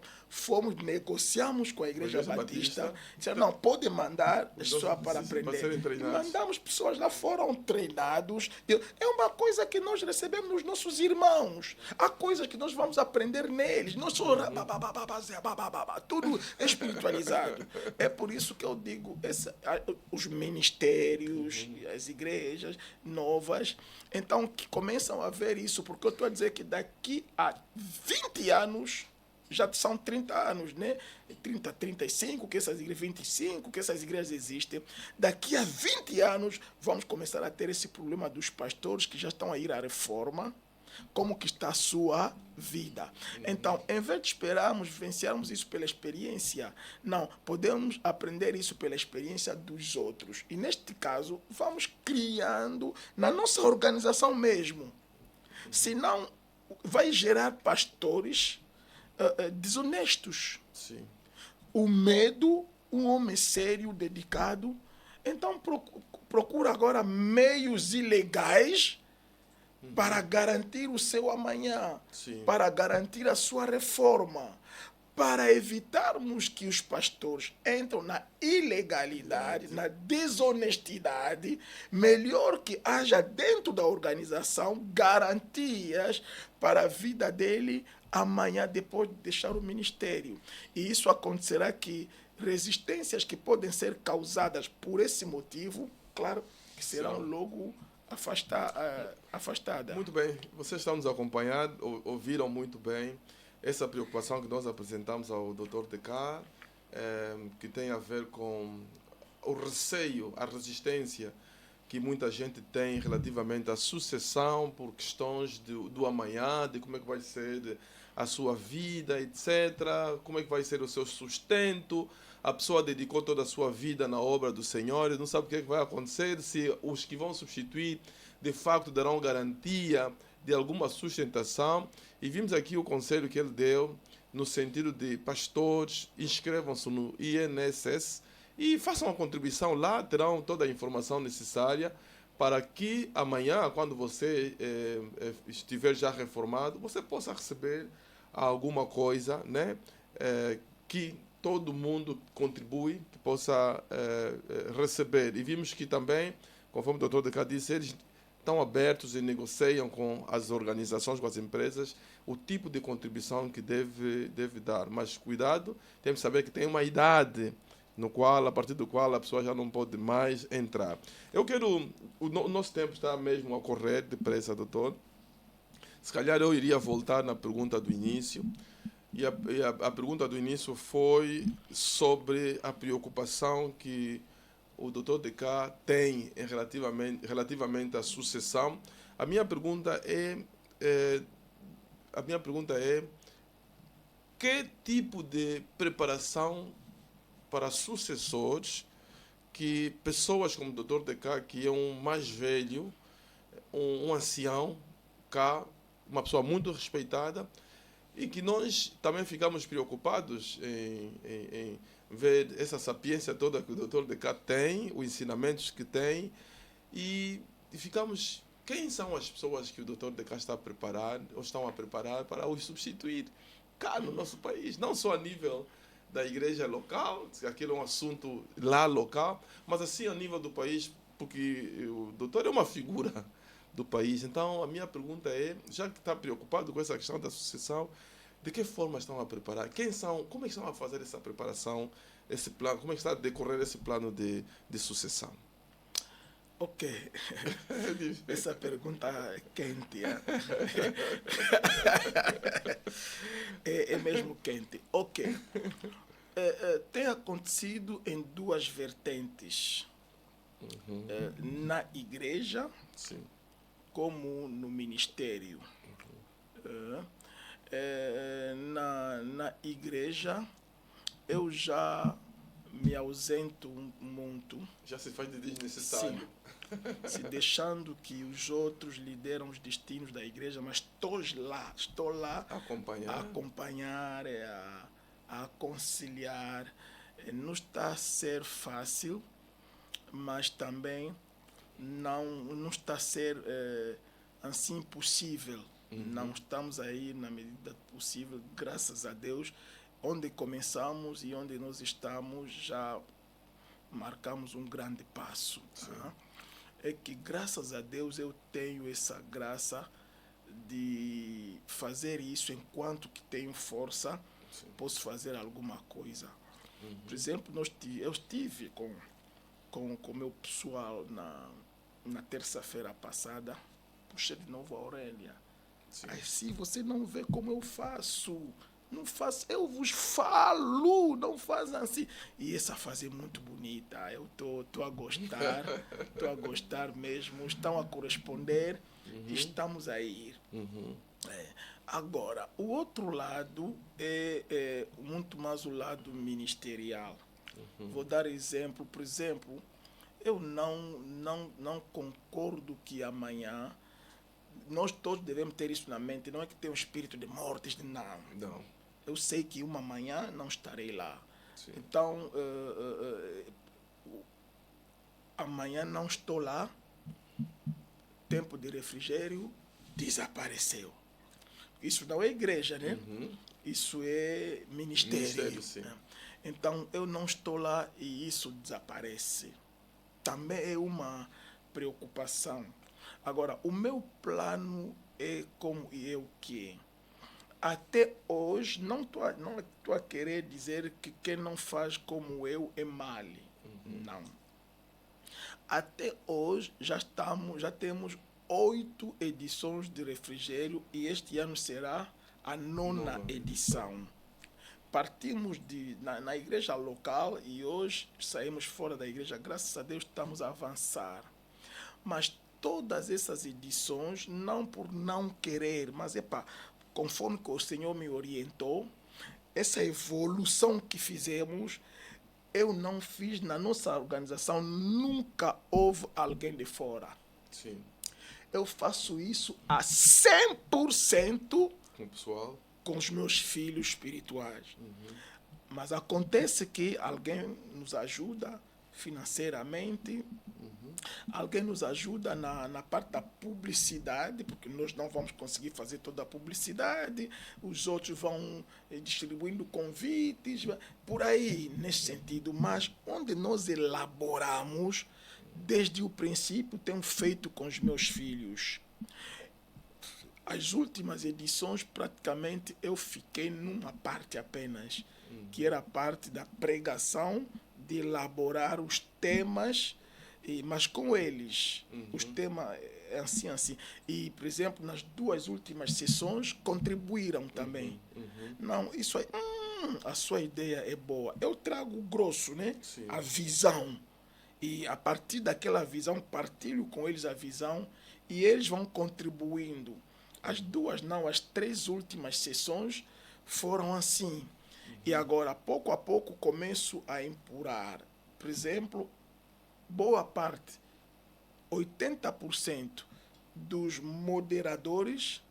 Negociamos com a Igreja Batista. Disseram, não, pode mandar só para aprender. E mandamos pessoas lá, foram treinados. É uma coisa que nós recebemos nos nossos irmãos. Há coisas que nós vamos aprender neles. Nós somos tudo espiritualizado. É por isso que eu digo, os ministérios, as igrejas novas, então, que começam a ver isso, porque eu estou a dizer que daqui a 20 anos, já são 30 anos, né? 30, 35, que essas igrejas, 25, que essas igrejas existem. Daqui a 20 anos, vamos começar a ter esse problema dos pastores que já estão a ir à reforma, como que está a sua vida. Então, em vez de esperarmos, vivenciarmos isso pela experiência, não, podemos aprender isso pela experiência dos outros. E neste caso, vamos criando na nossa organização mesmo. Senão, vai gerar pastores desonestos. Sim. O medo, um homem sério, dedicado, então procura agora meios ilegais para garantir o seu amanhã, sim, para garantir a sua reforma, para evitarmos que os pastores entrem na ilegalidade, na desonestidade. Melhor que haja dentro da organização garantias para a vida dele amanhã, depois de deixar o ministério. E isso acontecerá que resistências que podem ser causadas por esse motivo, claro, que serão logo afastada. Muito bem, vocês estão nos acompanhando, ouviram muito bem essa preocupação que nós apresentamos ao Dr. DK, que tem a ver com o receio, a resistência que muita gente tem relativamente à sucessão por questões do amanhã, de como é que vai ser a sua vida, etc., como é que vai ser o seu sustento. A pessoa dedicou toda a sua vida na obra do Senhor e não sabe o que é que vai acontecer, se os que vão substituir de facto darão garantia de alguma sustentação. E vimos aqui o conselho que ele deu no sentido de pastores, inscrevam-se no INSS e façam uma contribuição lá, terão toda a informação necessária para que amanhã, quando você estiver já reformado, você possa receber alguma coisa, né, que todo mundo contribui, que possa receber. E vimos que também, conforme o Dr. DK disse, eles estão abertos e negociam com as organizações, com as empresas, o tipo de contribuição que deve dar. Mas cuidado, temos que saber que tem uma idade a partir do qual a pessoa já não pode mais entrar. O nosso tempo está mesmo a correr depressa, doutor. Se calhar eu iria voltar na pergunta do início. E a pergunta do início foi sobre a preocupação que o Dr. Deca tem relativamente à sucessão. A minha pergunta é que tipo de preparação para sucessores que pessoas como o Dr. Deca, que é um mais velho, um ancião, cá, uma pessoa muito respeitada, e que nós também ficamos preocupados em ver essa sapiência toda que o Dr. Deca tem, os ensinamentos que tem, e ficamos... Quem são as pessoas que o Dr. Deca está a preparar, ou estão a preparar para os substituir cá no nosso país? Não só a nível da igreja local, aquilo é um assunto lá local, mas assim a nível do país, porque o doutor é uma figura do país. Então, a minha pergunta é, já que está preocupado com essa questão da sucessão, de que forma estão a preparar? Como é que estão a fazer essa preparação, esse plano? Como é que está a decorrer esse plano de sucessão? Ok. Essa pergunta é quente. É mesmo quente. Ok. Tem acontecido em duas vertentes. Na igreja, sim, como no ministério. Na igreja, eu já me ausento muito. Já se faz de desnecessário. Sim. Se deixando que os outros lideram os destinos da igreja, mas estou lá a acompanhar, a aconselhar. Não está a ser fácil, mas também não está a ser assim impossível. Não estamos aí na medida possível, graças a Deus. Onde começamos e onde nós estamos, já marcamos um grande passo. É que, graças a Deus, eu tenho essa graça de fazer isso enquanto que tenho força. Sim. Posso fazer alguma coisa. Por exemplo, eu estive com o meu pessoal na terça-feira passada. Puxei de novo a Aurélia. Aí, se você não vê como eu faço, não faço, eu vos falo, não faz assim. E essa fase é muito bonita, eu estou a gostar mesmo, estão a corresponder, estamos a ir. Agora, o outro lado é muito mais o lado ministerial. Vou dar exemplo, por exemplo, eu não concordo que amanhã, nós todos devemos ter isso na mente, não é que tem um espírito de mortes, não. Eu sei que uma manhã não estarei lá. Sim. Então, amanhã não estou lá, tempo de refrigério desapareceu. Isso não é igreja, né? Isso é ministério. Sim. Então, eu não estou lá e isso desaparece. Também é uma preocupação. Agora, o meu plano é como eu que até hoje, não estou a querer dizer que quem não faz como eu é mal. Não. Até hoje, já temos 8 edições de refrigério e este ano será a 9ª edição. Partimos na igreja local e hoje saímos fora da igreja. Graças a Deus estamos a avançar. Mas todas essas edições, não por não querer, mas conforme que o Senhor me orientou, essa evolução que fizemos, eu não fiz na nossa organização, nunca houve alguém de fora. Sim. Eu faço isso a 100% com o pessoal, com os meus filhos espirituais. Mas acontece que alguém nos ajuda financeiramente, alguém nos ajuda na parte da publicidade, porque nós não vamos conseguir fazer toda a publicidade, os outros vão distribuindo convites, por aí, nesse sentido. Mas onde nós elaboramos, desde o princípio, tenho feito com os meus filhos. As últimas edições, praticamente, eu fiquei numa parte apenas, que era a parte da pregação, de elaborar os temas, mas com eles. Os temas é assim, assim. E, por exemplo, nas 2 últimas sessões, contribuíram também. Não, isso aí, a sua ideia é boa. Eu trago o grosso, né? Sim. A visão. E, a partir daquela visão, partilho com eles a visão e eles vão contribuindo. As 3 últimas sessões foram assim. E agora, pouco a pouco, começo a empurrar. Por exemplo, boa parte, 80% dos moderadores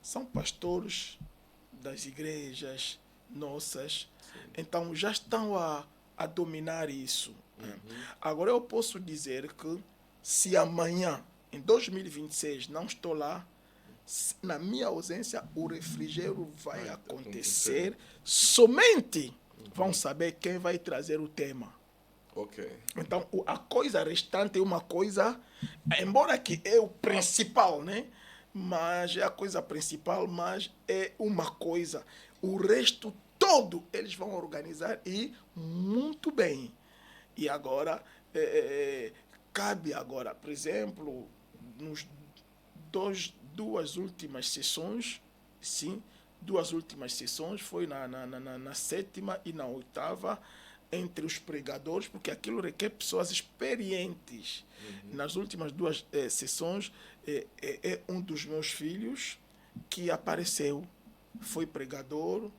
são pastores das igrejas nossas. Então, já estão a dominar isso. Agora, eu posso dizer que se amanhã, em 2026, não estou lá, na minha ausência, o refrigério vai acontecer. Somente vão saber quem vai trazer o tema. Ok. Então, a coisa restante é uma coisa, embora que é o principal, né? Mas é a coisa principal, mas é uma coisa. O resto todo eles vão organizar e muito bem. E agora, cabe agora, por exemplo, nos 2 últimas sessões, sim, 2 últimas sessões, foi na 7ª e na 8ª, entre os pregadores, porque aquilo requer pessoas experientes. Nas últimas 2 sessões, um dos meus filhos que apareceu, foi pregador,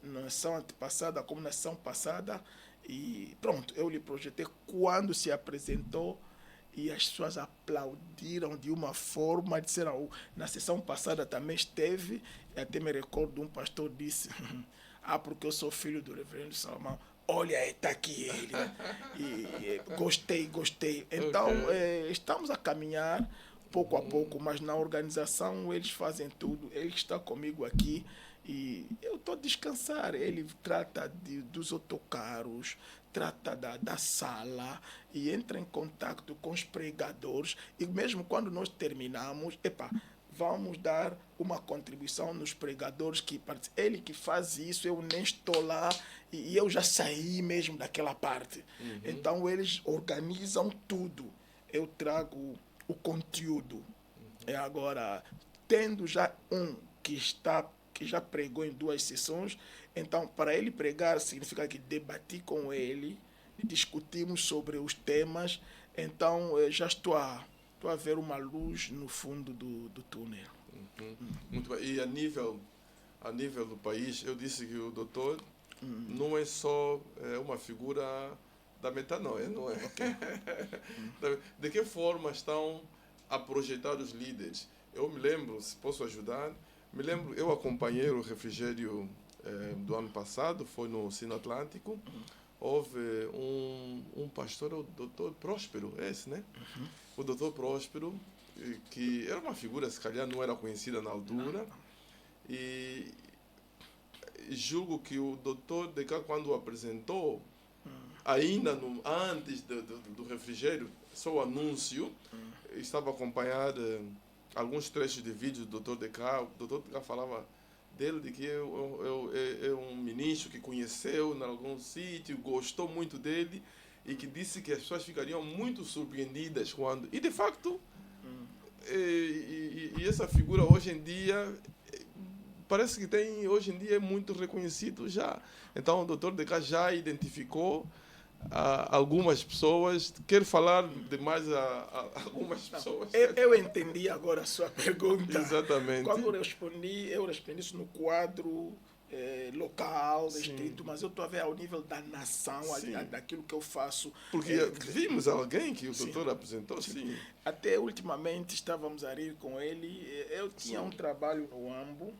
na sessão antepassada como na sessão passada, e pronto, eu lhe projetei quando se apresentou, e as pessoas aplaudiram de uma forma, disseram, na sessão passada também esteve, e até me recordo de um pastor disse, porque eu sou filho do reverendo Salomão, olha, está aqui ele. E gostei. Então, estamos a caminhar pouco a pouco, mas na organização eles fazem tudo, ele está comigo aqui, e eu estou a descansar, ele trata dos autocarros, trata da sala e entra em contato com os pregadores e mesmo quando nós terminamos, vamos dar uma contribuição nos pregadores que ele que faz isso, eu nem estou lá e eu já saí mesmo daquela parte. Então eles organizam tudo, eu trago o conteúdo. Agora, tendo já que já pregou em 2 sessões, então, para ele pregar, significa que debati com ele, discutimos sobre os temas, então já estou a ver uma luz no fundo do túnel. Muito bem. E a nível do país, eu disse que o doutor não é só uma figura da metanoia, não é? Okay. De que forma estão a projetar os líderes? Eu me lembro, se posso ajudar, eu acompanhei o refrigério do ano passado, foi no Sino Atlântico, houve um pastor, o doutor Próspero, esse, né? O doutor Próspero, que era uma figura, se calhar não era conhecida na altura, e julgo que o doutor Deca, quando o apresentou, ainda antes do refrigério, só o anúncio, estava acompanhado alguns trechos de vídeo do Dr. Deca. O Dr. Deca falava dele, de que é um ministro que conheceu em algum sítio, gostou muito dele e que disse que as pessoas ficariam muito surpreendidas quando... E, de facto, e essa figura hoje em dia, parece que hoje em dia é muito reconhecido já. Então, o Dr. Deca já identificou algumas pessoas. Quer falar de mais algumas pessoas? Eu entendi agora a sua pergunta. Exatamente. Quando eu respondi isso no quadro local, distrito, mas eu estou a ver ao nível da nação, daquilo que eu faço. Porque vimos alguém que o doutor apresentou, sim. Até ultimamente estávamos a rir com ele. Eu tinha um trabalho no AMBO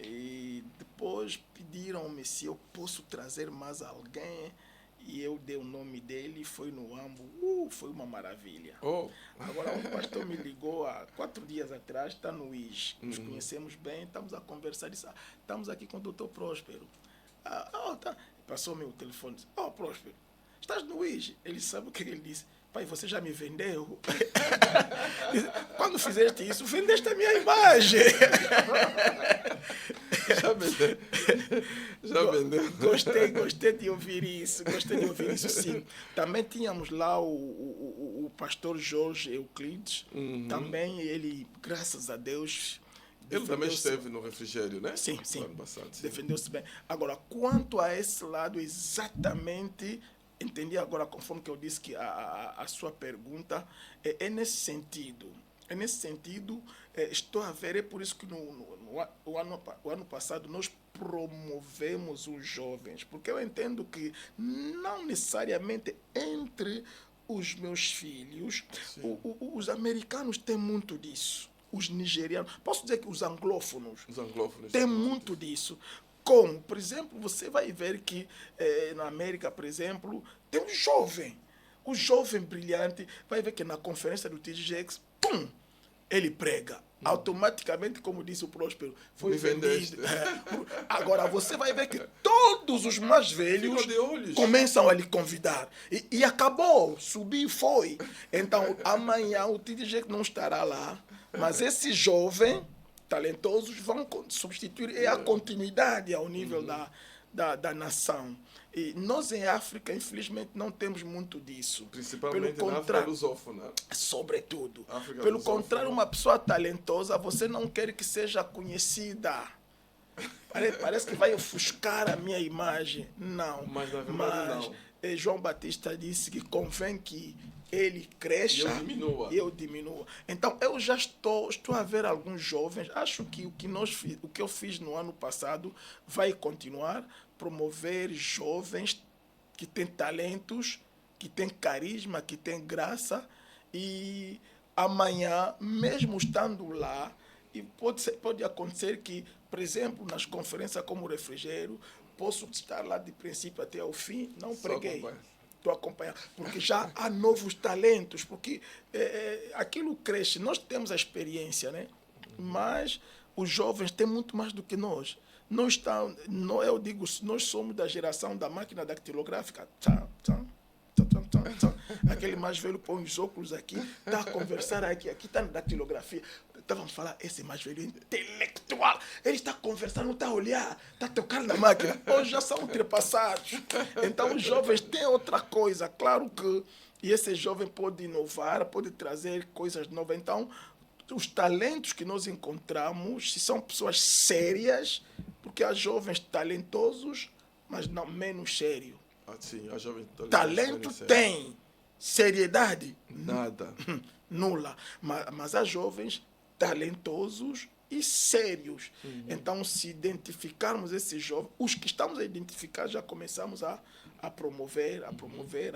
e depois pediram-me se eu posso trazer mais alguém. E eu dei o nome dele, foi no AMBO, foi uma maravilha. Agora, um pastor me ligou há 4 dias atrás, está no IS, nos conhecemos bem, estamos a conversar, disse, estamos aqui com o doutor Próspero. Tá. Passou-me o telefone, disse, Próspero, estás no Wish? Ele sabe o que ele disse. Pai, você já me vendeu? Quando fizeste isso, vendeste a minha imagem. Já vendeu. Já vendeu. Gostei de ouvir isso. Gostei de ouvir isso, sim. Também tínhamos lá o pastor Jorge Euclides. Também ele, graças a Deus... Ele também esteve no refrigério, né? Sim, sim. Ano passado, sim. Defendeu-se bem. Agora, quanto a esse lado, exatamente... Entendi agora, conforme que eu disse que a sua pergunta é nesse sentido. É nesse sentido, estou a ver, é por isso que o ano passado nós promovemos os jovens, porque eu entendo que não necessariamente entre os meus filhos, os americanos têm muito disso, os nigerianos, posso dizer que os anglófonos têm muito disso. Como, por exemplo, você vai ver que na América, por exemplo, tem um jovem. O jovem brilhante vai ver que na conferência do TGX, pum, ele prega. Automaticamente, como disse o Próspero, foi vendido. Agora, você vai ver que todos os mais velhos começam a lhe convidar. E acabou, subiu e foi. Então, amanhã o TGX não estará lá, mas esse jovem... talentosos vão substituir, é a continuidade ao nível da nação. E nós em África, infelizmente, não temos muito disso. Principalmente na África lusófona. Sobretudo. África Pelo lusófona. contrário, uma pessoa talentosa, você não quer que seja conhecida. Parece que vai ofuscar a minha imagem. Não. Mas na verdade não. João Batista disse que convém que ele cresça e eu diminua. Então, eu já estou a ver alguns jovens, acho que o que eu fiz no ano passado vai continuar, promover jovens que têm talentos, que têm carisma, que têm graça, e amanhã, mesmo estando lá, e pode acontecer que, por exemplo, nas conferências como o Refrigério, posso estar lá de princípio até ao fim, não preguei. Estou acompanhando, porque já há novos talentos, porque aquilo cresce. Nós temos a experiência, né? Mas os jovens têm muito mais do que nós. Eu digo, nós somos da geração da máquina dactilográfica. Aquele mais velho põe os óculos aqui, está a conversar aqui está na dactilografia. Estávamos a falar, esse mais velho é intelectual. Ele está conversando, não está a olhar, está tocando na máquina. Hoje já são ultrapassados. Então, os jovens têm outra coisa. Claro que esse jovem pode inovar, pode trazer coisas novas. Então, os talentos que nós encontramos, se são pessoas sérias, porque há jovens talentosos, mas não menos sérios. Sim, há jovens talento tem, seriedade? Nada. Nula. Mas há jovens talentosos e sérios. Então, se identificarmos esses jovens, os que estamos a identificar, já começamos a promover.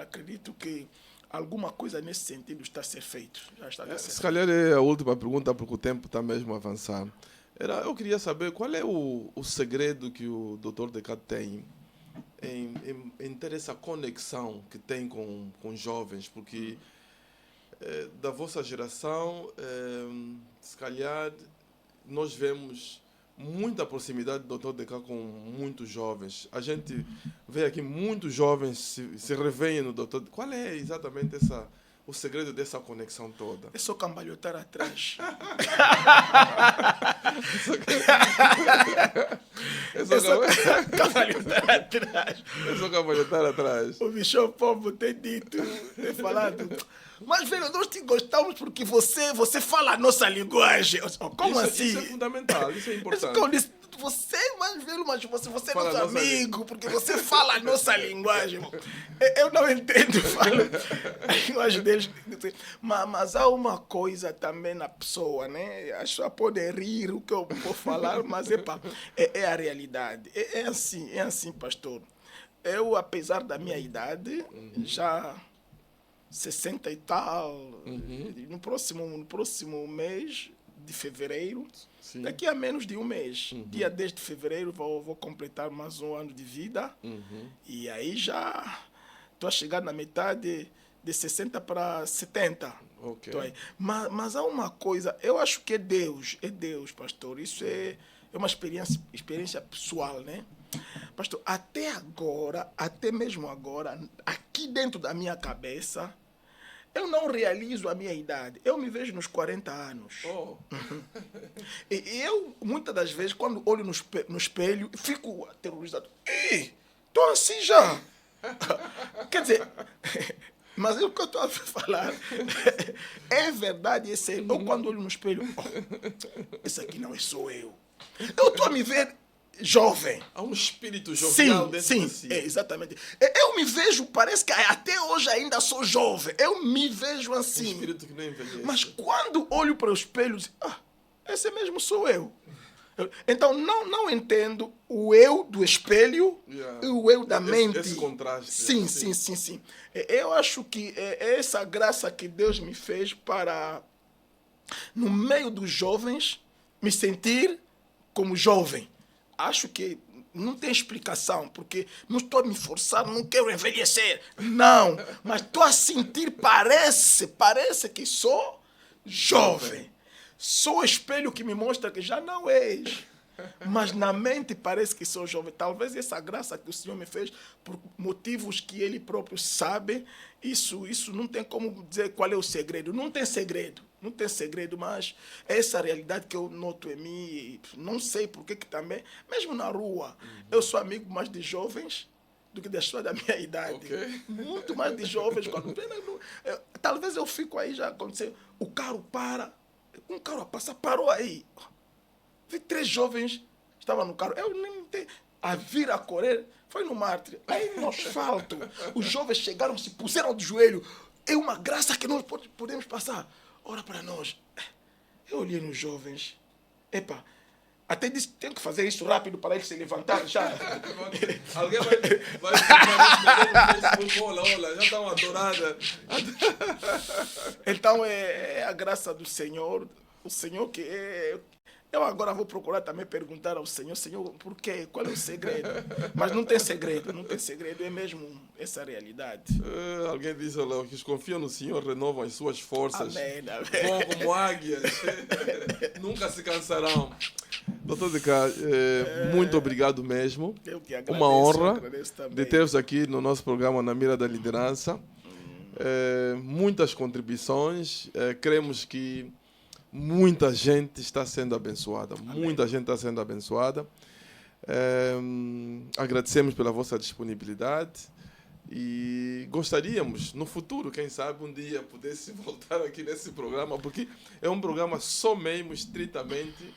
Acredito que alguma coisa nesse sentido está a ser feito. Já está a ser Se calhar é a última pergunta, porque o tempo está mesmo a avançar. Eu queria saber qual é o segredo que o Dr. Decato tem em ter essa conexão que tem com jovens, porque da vossa geração, se calhar, nós vemos muita proximidade do Dr. Decato com muitos jovens. A gente vê aqui muitos jovens se revêem no Dr. Qual é exatamente o segredo dessa conexão toda? É só cambalhotar atrás. É só cambalhotar atrás. É só cambalhotar atrás. O bicho povo tem dito, tem falado. Mas, velho, nós te gostamos porque você fala a nossa linguagem. Como assim? Isso é fundamental, isso é importante. Isso que eu disse, você é mais velho, mas você é nosso amigo, porque você fala a nossa linguagem. Eu não entendo, falo a linguagem deles. Mas há uma coisa também na pessoa, né? As pessoas podem rir o que eu vou falar, mas é a realidade. É assim, pastor. Eu, apesar da minha idade, já 60 e tal, no próximo mês de fevereiro, Sim. Daqui a menos de um mês, dia 10 de fevereiro, vou completar mais um ano de vida. E aí já estou a chegar na metade de 60 para 70. Okay. Mas há uma coisa, eu acho que é Deus, pastor. Isso é uma experiência pessoal, né? Pastor, até mesmo agora, aqui aqui dentro da minha cabeça, eu não realizo a minha idade. Eu me vejo nos 40 anos. Oh. E eu, muitas das vezes, quando olho no espelho, fico aterrorizado. Ei, estou assim já. Quer dizer, mas o que eu estou a falar é verdade. Eu, quando olho no espelho, esse aqui não é só eu. Eu estou a me ver jovem. Há um espírito jovial dentro de si. Exatamente. Eu me vejo, parece que até hoje ainda sou jovem. Eu me vejo assim. Um espírito que não envelhece. Mas quando olho para o espelho, digo, esse mesmo sou eu. Então, não entendo o eu do espelho e o eu da mente. Esse contraste. Sim. Eu acho que é essa graça que Deus me fez para, no meio dos jovens, me sentir como jovem. Acho que não tem explicação, porque não estou a me forçar, não quero envelhecer. Não, mas estou a sentir, parece que sou jovem. Sou o espelho que me mostra que já não és. Mas na mente parece que sou jovem. Talvez essa graça que o Senhor me fez, por motivos que Ele próprio sabe, isso não tem como dizer qual é o segredo. Não tem segredo, mas é essa realidade que eu noto em mim. Não sei por que também, mesmo na rua, eu sou amigo mais de jovens do que das pessoas da minha idade. Okay. Muito mais de jovens. Talvez eu fico aí, já aconteceu, o carro para, um carro a passar, parou aí. Vi 3 jovens, estavam no carro, eu nem tenho, a vir a correr, foi no Mártir, aí no asfalto, os jovens chegaram, se puseram de joelho, é uma graça que nós podemos passar, ora para nós. Eu olhei nos jovens, até disse, tenho que fazer isso rápido para eles se levantarem já. Alguém vai no Facebook, olha, já estão adoradas. Então é a graça do Senhor, o Senhor que é. Eu agora vou procurar também perguntar ao Senhor, por quê? Qual é o segredo? Mas não tem segredo, é mesmo essa realidade. Alguém diz, olha, que os confiam no Senhor renovam as suas forças. Amém. Voam como águias, nunca se cansarão. Doutor de Cá, muito obrigado mesmo. Eu que agradeço, uma honra de ter-vos aqui no nosso programa Na Mira da Liderança. Muitas contribuições, cremos que muita gente está sendo abençoada. Amém. Muita gente está sendo abençoada. Agradecemos pela vossa disponibilidade e gostaríamos, no futuro, quem sabe, um dia pudesse voltar aqui nesse programa, porque é um programa só mesmo, estritamente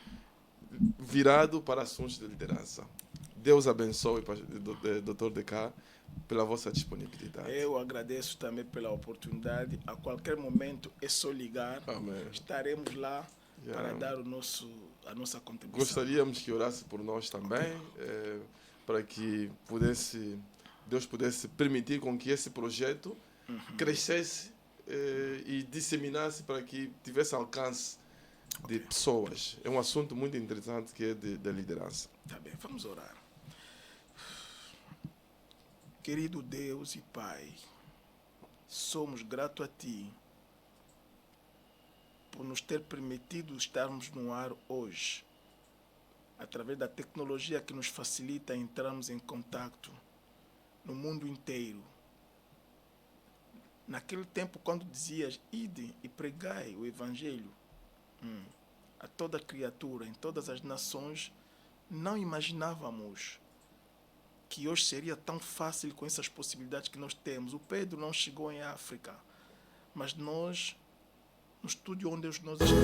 virado para assuntos de liderança. Deus abençoe, Dr. de Cá, pela vossa disponibilidade. Eu agradeço também pela oportunidade. A qualquer momento é só ligar. Amém. Estaremos lá para dar a nossa contribuição. Gostaríamos que orasse por nós também, para que Deus pudesse permitir com que esse projeto crescesse e disseminasse para que tivesse alcance de pessoas. É um assunto muito interessante que é da liderança. Tá bem, vamos orar. Querido Deus e Pai, somos gratos a Ti por nos ter permitido estarmos no ar hoje, através da tecnologia que nos facilita entrarmos em contato no mundo inteiro. Naquele tempo, quando dizias, ide e pregai o Evangelho a toda criatura, em todas as nações, não imaginávamos que hoje seria tão fácil com essas possibilidades que nós temos. O Pedro não chegou em África, mas nós, no estúdio onde nós estamos,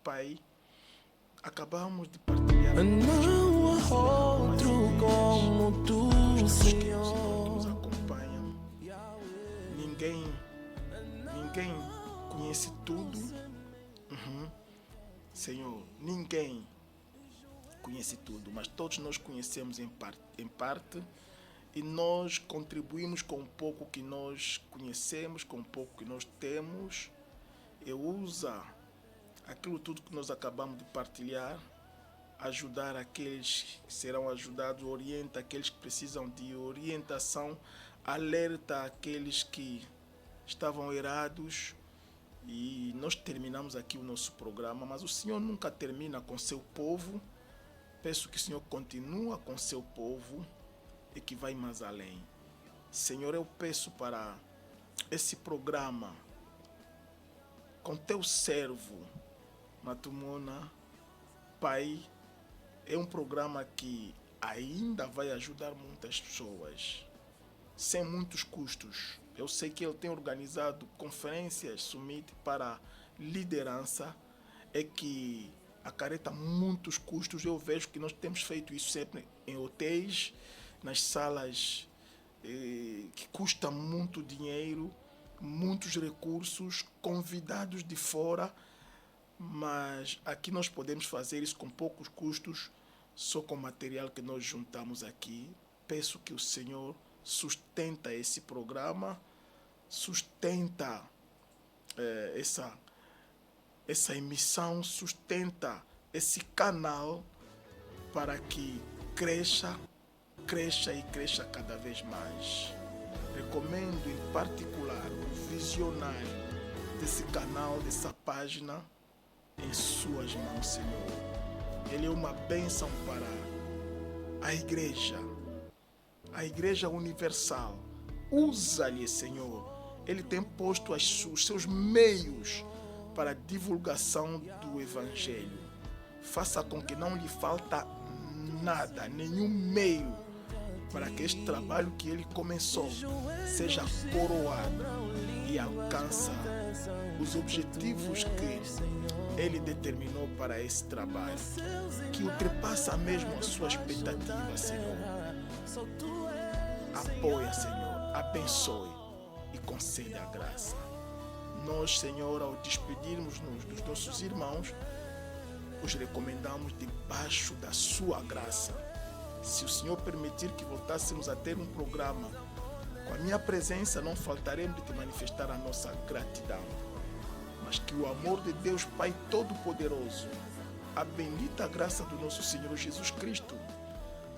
Pai, acabamos de partilhar. Não há outro como tu, Senhor. Que nos acompanham. Ninguém conhece tudo. Senhor, ninguém conhece tudo, mas todos nós conhecemos em parte e nós contribuímos com um pouco que nós conhecemos, com um pouco que nós temos, e usa aquilo tudo que nós acabamos de partilhar, ajudar aqueles que serão ajudados, orienta aqueles que precisam de orientação, alerta aqueles que estavam errados E nós terminamos aqui o nosso programa, mas o Senhor nunca termina com seu povo. Peço que o Senhor continue com seu povo e que vai mais além. Senhor, eu peço para esse programa com teu servo, Matumona, Pai, é um programa que ainda vai ajudar muitas pessoas, sem muitos custos. Eu sei que ele tem organizado conferências, summit para liderança, é que acarreta muitos custos. Eu vejo que nós temos feito isso sempre em hotéis, nas salas que custa muito dinheiro, muitos recursos, convidados de fora, mas aqui nós podemos fazer isso com poucos custos, só com o material que nós juntamos aqui. Peço que o Senhor sustenta esse programa, sustenta essa emissão, sustenta esse canal para que cresça e cresça cada vez mais. Recomendo em particular o visionário desse canal, dessa página, em suas mãos, Senhor. Ele é uma bênção para a Igreja Universal. Usa-lhe, Senhor. Ele tem posto os seus meios para a divulgação do Evangelho. Faça com que não lhe falta nada, nenhum meio, para que este trabalho que ele começou seja coroado e alcance os objetivos que ele determinou para esse trabalho, que ultrapassa mesmo a sua expectativa, Senhor. Apoia, Senhor, abençoe e concede a graça. Nós, Senhor, ao despedirmos-nos dos nossos irmãos, os recomendamos debaixo da sua graça. Se o Senhor permitir que voltássemos a ter um programa, com a minha presença não faltaremos de te manifestar a nossa gratidão. Mas que o amor de Deus Pai Todo-Poderoso, a bendita graça do nosso Senhor Jesus Cristo,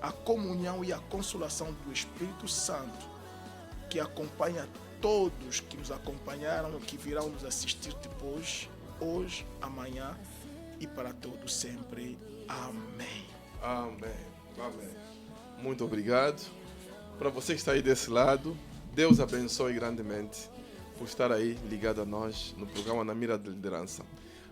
a comunhão e a consolação do Espírito Santo, que acompanha todos que nos acompanharam, que virão nos assistir depois, hoje, amanhã e para todos sempre. Amém. Amém. Amém. Muito obrigado. Para você que está aí desse lado, Deus abençoe grandemente por estar aí ligado a nós no programa Na Mira da Liderança.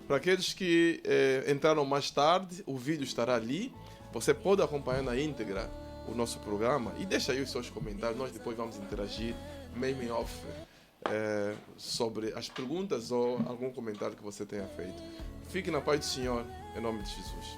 Para aqueles que entraram mais tarde, o vídeo estará ali. Você pode acompanhar na íntegra o nosso programa e deixa aí os seus comentários. Nós depois vamos interagir, mesmo em off, sobre as perguntas ou algum comentário que você tenha feito. Fique na paz do Senhor, em nome de Jesus.